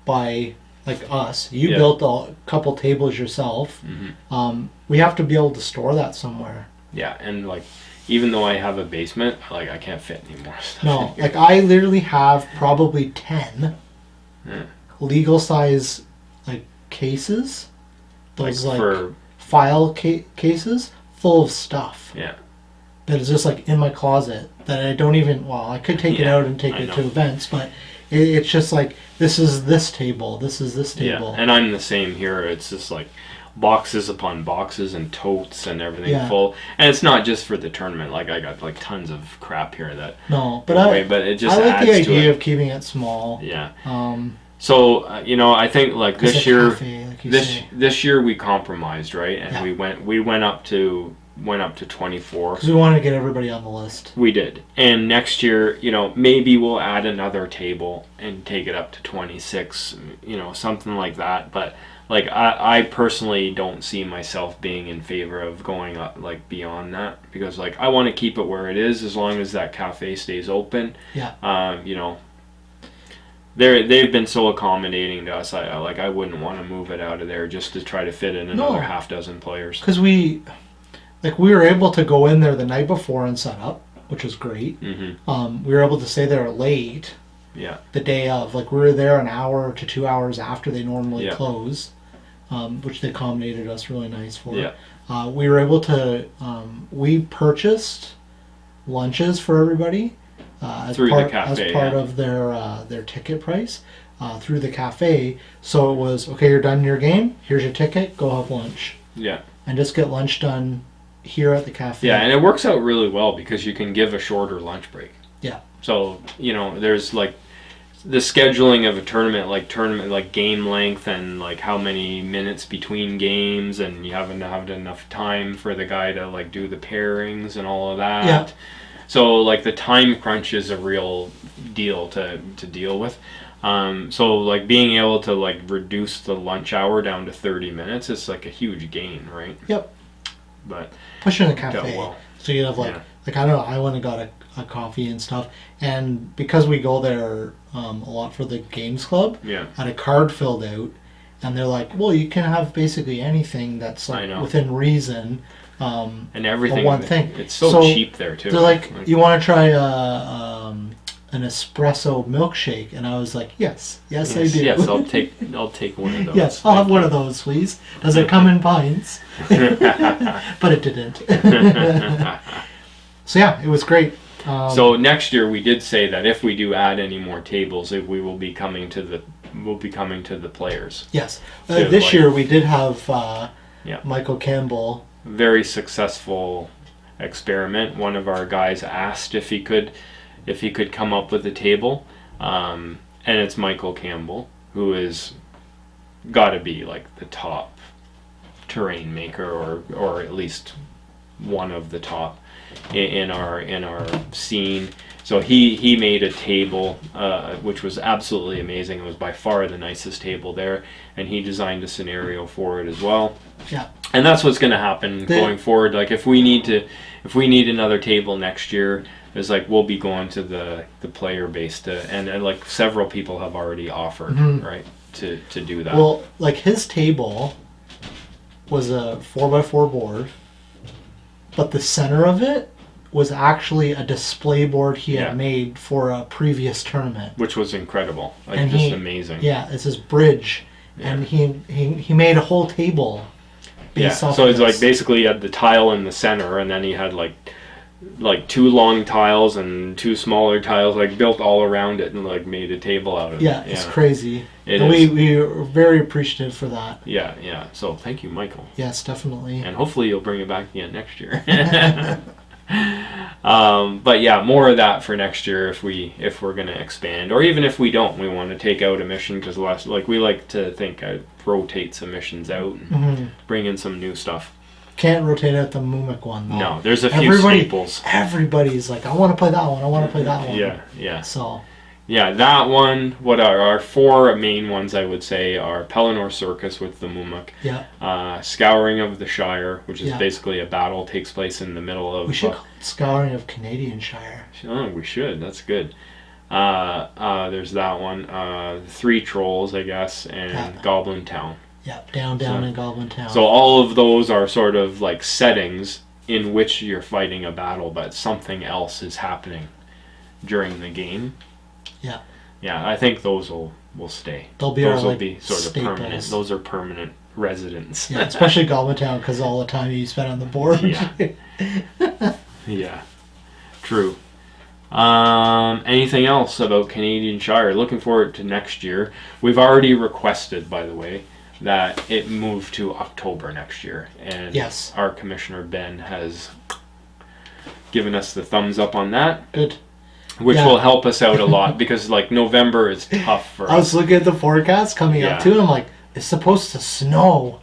by us. You built a couple tables yourself. We have to be able to store that somewhere. Yeah, and even though I have a basement, I can't fit any more stuff. No, I literally have probably 10 legal size cases. Those for file cases full of stuff. Yeah. That is just in my closet that I don't even. Well, I could take it out and take it to events, but it's just this is this table. This is this table. Yeah, and I'm the same here. It's just boxes upon boxes and totes and everything full. And it's not just for the tournament. I got tons of crap here that. No, but but it just I like adds the idea to it. of keeping it small. Yeah. So I think like It's this a year, cafe, like you this say. this year we compromised, right? And Yeah. we went up to 24. Because we wanted to get everybody on the list. We did. And next year, maybe we'll add another table and take it up to 26, something like that. But like I personally don't see myself being in favor of going up like beyond that, because like I want to keep it where it is as long as that cafe stays open. Yeah. They've been so accommodating to us. I wouldn't want to move it out of there just to try to fit in another half dozen players. Because we were able to go in there the night before and set up, which was great. Mm-hmm. We were able to stay there late. Yeah. The day of, like we were there an hour to 2 hours after they normally close, which they accommodated us really nice for. Yeah. We were able to. We purchased lunches for everybody. As Through part, the cafe, as part of their ticket price through the cafe. So it was, okay, you're done your game, here's your ticket, go have lunch. Yeah. And just get lunch done here at the cafe. Yeah, and it works out really well because you can give a shorter lunch break. Yeah. So, there's like the scheduling of a tournament like game length and like how many minutes between games, and you haven't had enough time for the guy to like do the pairings and all of that. Yeah. So like the time crunch is a real deal to deal with. So like being able to like reduce the lunch hour down to 30 minutes is like a huge gain, right? Yep. But especially in a cafe. well. So you have like I don't know, I went and got a coffee and stuff, and because we go there a lot for the games club, yeah, I had a card filled out, and they're like, well, you can have basically anything that's like within reason. And everything. One thing. It's so cheap there too. They're like, you want to try an espresso milkshake, and I was like, yes, I do. Yes, I'll take one of those. Yes, I'll have one of those, please. Does it come in pints? But it didn't. So yeah, it was great. So next year we did say that if we do add any more tables, we will be coming to the players. Yes, this year we did have Michael Campbell. Very successful experiment. One of our guys asked if he could come up with a table, and it's Michael Campbell, who is got to be like the top terrain maker, or at least one of the top in our scene. So he made a table which was absolutely amazing. It was by far the nicest table there, and he designed a scenario for it as well. Yeah. And that's what's going to happen going forward. Like if we need another table next year, it's like we'll be going to the player base and like several people have already offered, right, to do that. Well, like his table was a 4x4 board, but the center of it was actually a display board he had made for a previous tournament, which was incredible, like and just amazing. Yeah, it's his bridge, and he made a whole table. So it's like basically he had the tile in the center, and then he had like 2 long tiles and 2 smaller tiles like built all around it, and like made a table out of it. Yeah, it's crazy. And we were very appreciative for that. Yeah. So thank you, Michael. Yes, definitely. And hopefully you'll bring it back again next year. But yeah, more of that for next year if we're gonna expand, or even if we don't, we want to take out a mission, because we like to think rotate some missions out and bring in some new stuff. Can't rotate out the Mumik one though. No, there's a few staples. Everybody's like, I want to play that one. I want to play that one. Yeah. So. Yeah, that one. What are our 4 main ones? I would say are Pelennor Circus with the Mumik. Yeah. Scouring of the Shire, which is basically a battle takes place in the middle of. We should call it Scouring of Canadian Shire. Oh, we should. That's good. There's that one. 3 Trolls, I guess, and Goblin Town. Yeah, down in Goblin Town. So all of those are sort of like settings in which you're fighting a battle, but something else is happening during the game. Yeah. Yeah, I think those will stay. Those will be sort of staples. permanent. Those are permanent residents. Yeah, especially Goblin Town, because all the time you spend on the board. Yeah. True. Anything else about Canadian Shire? Looking forward to next year. We've already requested, by the way, that it move to October next year, and our commissioner Ben has given us the thumbs up on that. Good. which will help us out a lot because like November is tough for us. I was looking at the forecast coming up too, and I'm like, it's supposed to snow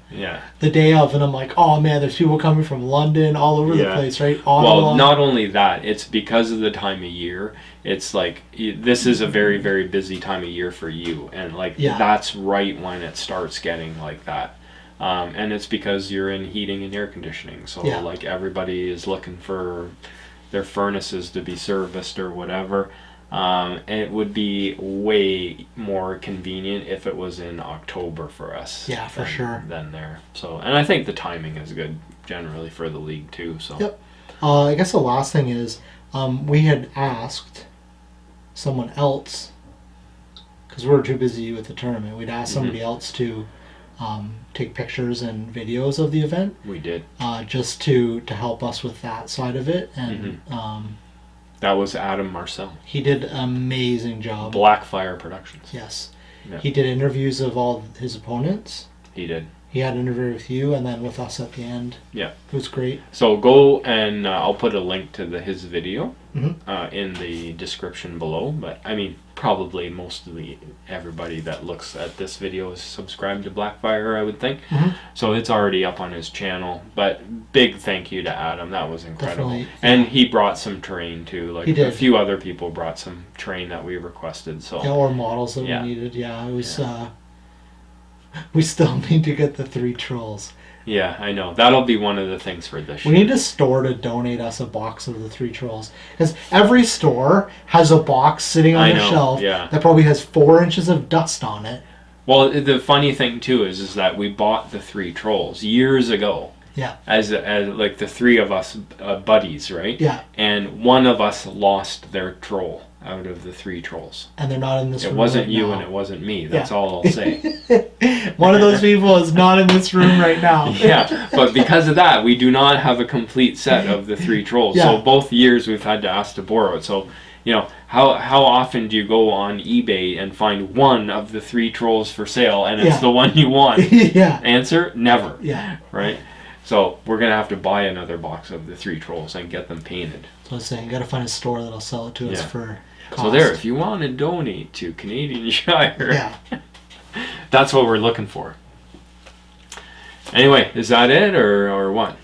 the day of, and I'm like, oh man, there's people coming from London, all over the place, right? Ottawa. Well, not only that, it's because of the time of year. It's like, this is a very, very busy time of year for you, and like that's right when it starts getting like that. And it's because you're in heating and air conditioning, so like everybody is looking for their furnaces to be serviced or whatever. It would be way more convenient if it was in October for us. Yeah, for sure. Than there. So, and I think the timing is good generally for the league too. So. Yep. I guess the last thing is, we had asked someone else, because we were too busy with the tournament. We'd asked somebody else to take pictures and videos of the event. We did. Just to help us with that side of it, and. That was Adam Marcel. He did an amazing job. Blackfyre Productions. Yes. Yep. He did interviews of all his opponents. He did. He had an interview with you and then with us at the end. Yeah. It was great. So go and I'll put a link to his video in the description below. But I mean, probably everybody that looks at this video is subscribed to Blackfyre, I would think. So it's already up on his channel. But big thank you to Adam. That was incredible. Definitely. And he brought some terrain too. Like he did. A few other people brought some terrain that we requested. So or models that we needed. Yeah, it was. We still need to get the 3 trolls. Yeah, I know. That'll be one of the things for this year. We need a store to donate us a box of the 3 trolls. Because every store has a box sitting on the shelf that probably has 4 inches of dust on it. Well, the funny thing too is that we bought the 3 trolls years ago. Yeah. As like the 3 of us buddies, right? Yeah. And one of us lost their troll out of the 3 trolls. And they're not in this room. It wasn't you now. And it wasn't me. That's all I'll say. One of those people is not in this room right now. Yeah, but because of that, we do not have a complete set of the 3 trolls. So both years we've had to ask to borrow it. So, how often do you go on eBay and find one of the 3 trolls for sale and it's the one you want? Answer, never. Yeah. Right? So we're going to have to buy another box of the 3 trolls and get them painted. So I was saying, you got to find a store that'll sell it to us for cost. So there, if you want to donate to Canadian Shire, that's what we're looking for. Anyway, is that it or what?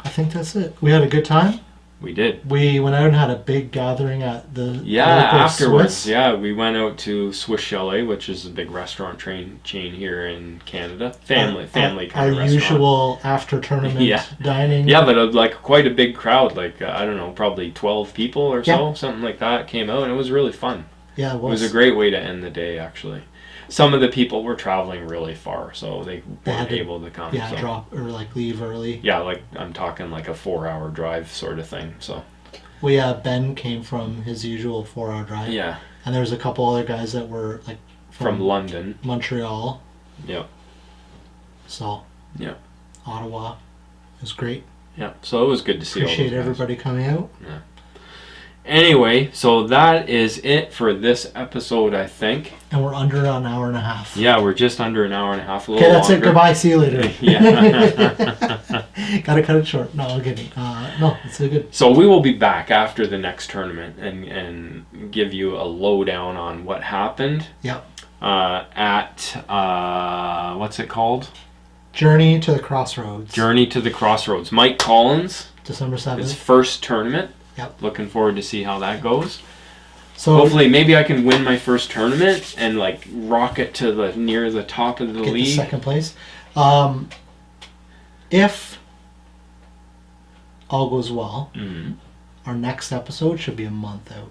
I think that's it. We had a good time. We did. We went out and had a big gathering at the afterwards. Swiss. Yeah, we went out to Swiss Chalet, which is a big restaurant chain here in Canada. Family kind of restaurant. Our usual after tournament dining. Yeah, but like quite a big crowd. Like I don't know, probably 12 people or so, something like that came out, and it was really fun. Yeah, it was. It was a great way to end the day, actually. Some of the people were traveling really far, so they weren't able to come. Yeah, drop or leave early. Yeah, like I'm talking like a 4-hour drive sort of thing. So Ben came from his usual 4-hour drive. Yeah, and there was a couple other guys that were like from London, Montreal. Yeah. So. Yeah. Ottawa. It was great. Yeah, so it was good to see. Appreciate everybody coming out. Yeah. Anyway, so that is it for this episode, I think. And we're under an hour and a half. Yeah, we're just under an hour and a half. Okay, that's it. Goodbye. See you later. Yeah. Gotta cut it short. No, I'm kidding. No, it's so good. So we will be back after the next tournament and give you a lowdown on what happened. Yep. At what's it called? Journey to the Crossroads. Journey to the Crossroads. Mike Collins. December 7th. His first tournament. Yep. Looking forward to see how that goes. So hopefully, maybe I can win my first tournament and rocket to near the top of the league. Get second place. If all goes well, our next episode should be a month out.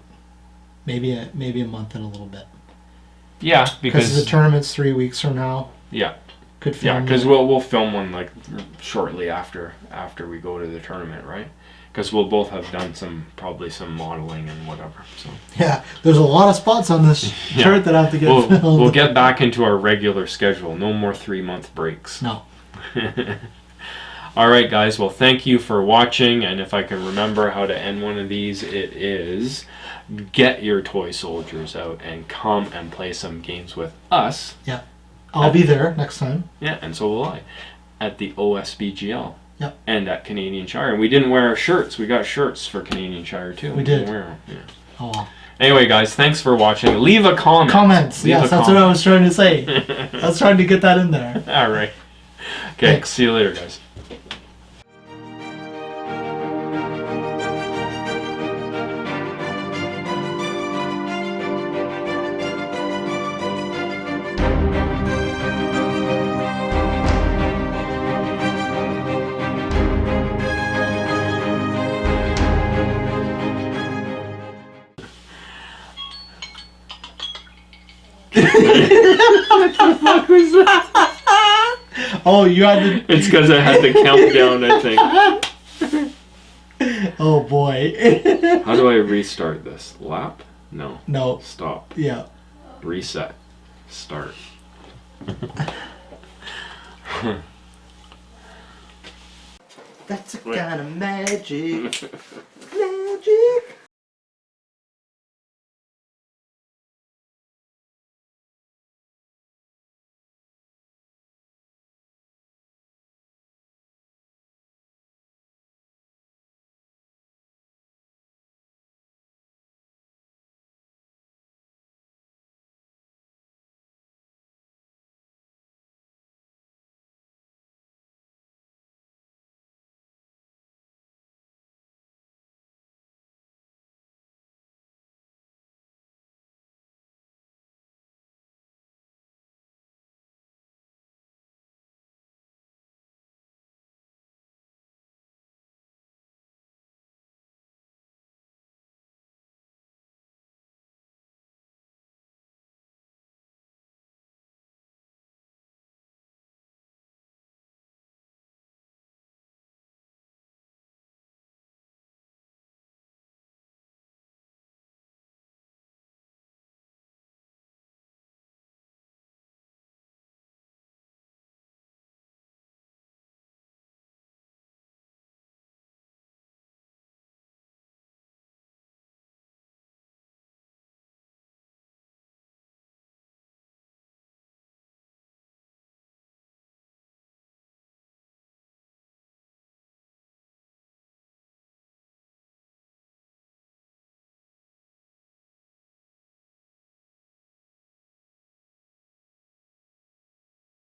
Maybe a month and a little bit. Yeah, because the tournament's 3 weeks from now. Yeah. Could film. Yeah, because we'll film one shortly after we go to the tournament, right? Because we'll both have done probably some modeling and whatever. So yeah, there's a lot of spots on this chart that I have to get filled. We'll get back into our regular schedule. No more 3-month breaks. No. All right, guys. Well, thank you for watching. And if I can remember how to end one of these, it is get your toy soldiers out and come and play some games with us. Yeah. I'll be there next time. Yeah, and so will I. At the OSBGL. Yep. And at Canadian Shire. And we didn't wear our shirts. We got shirts for Canadian Shire too. We did. Wear them. Yeah. Oh. Anyway, guys, thanks for watching. Leave a comment. Comments. Yes, that's what I was trying to say. I was trying to get that in there. All right. Okay. Thanks. See you later, guys. Oh, you had to. It's because I had the countdown, I think. Oh boy. How do I restart this? Lap? No. No. Stop. Yeah. Reset. Start. That's a kind of magic. Magic.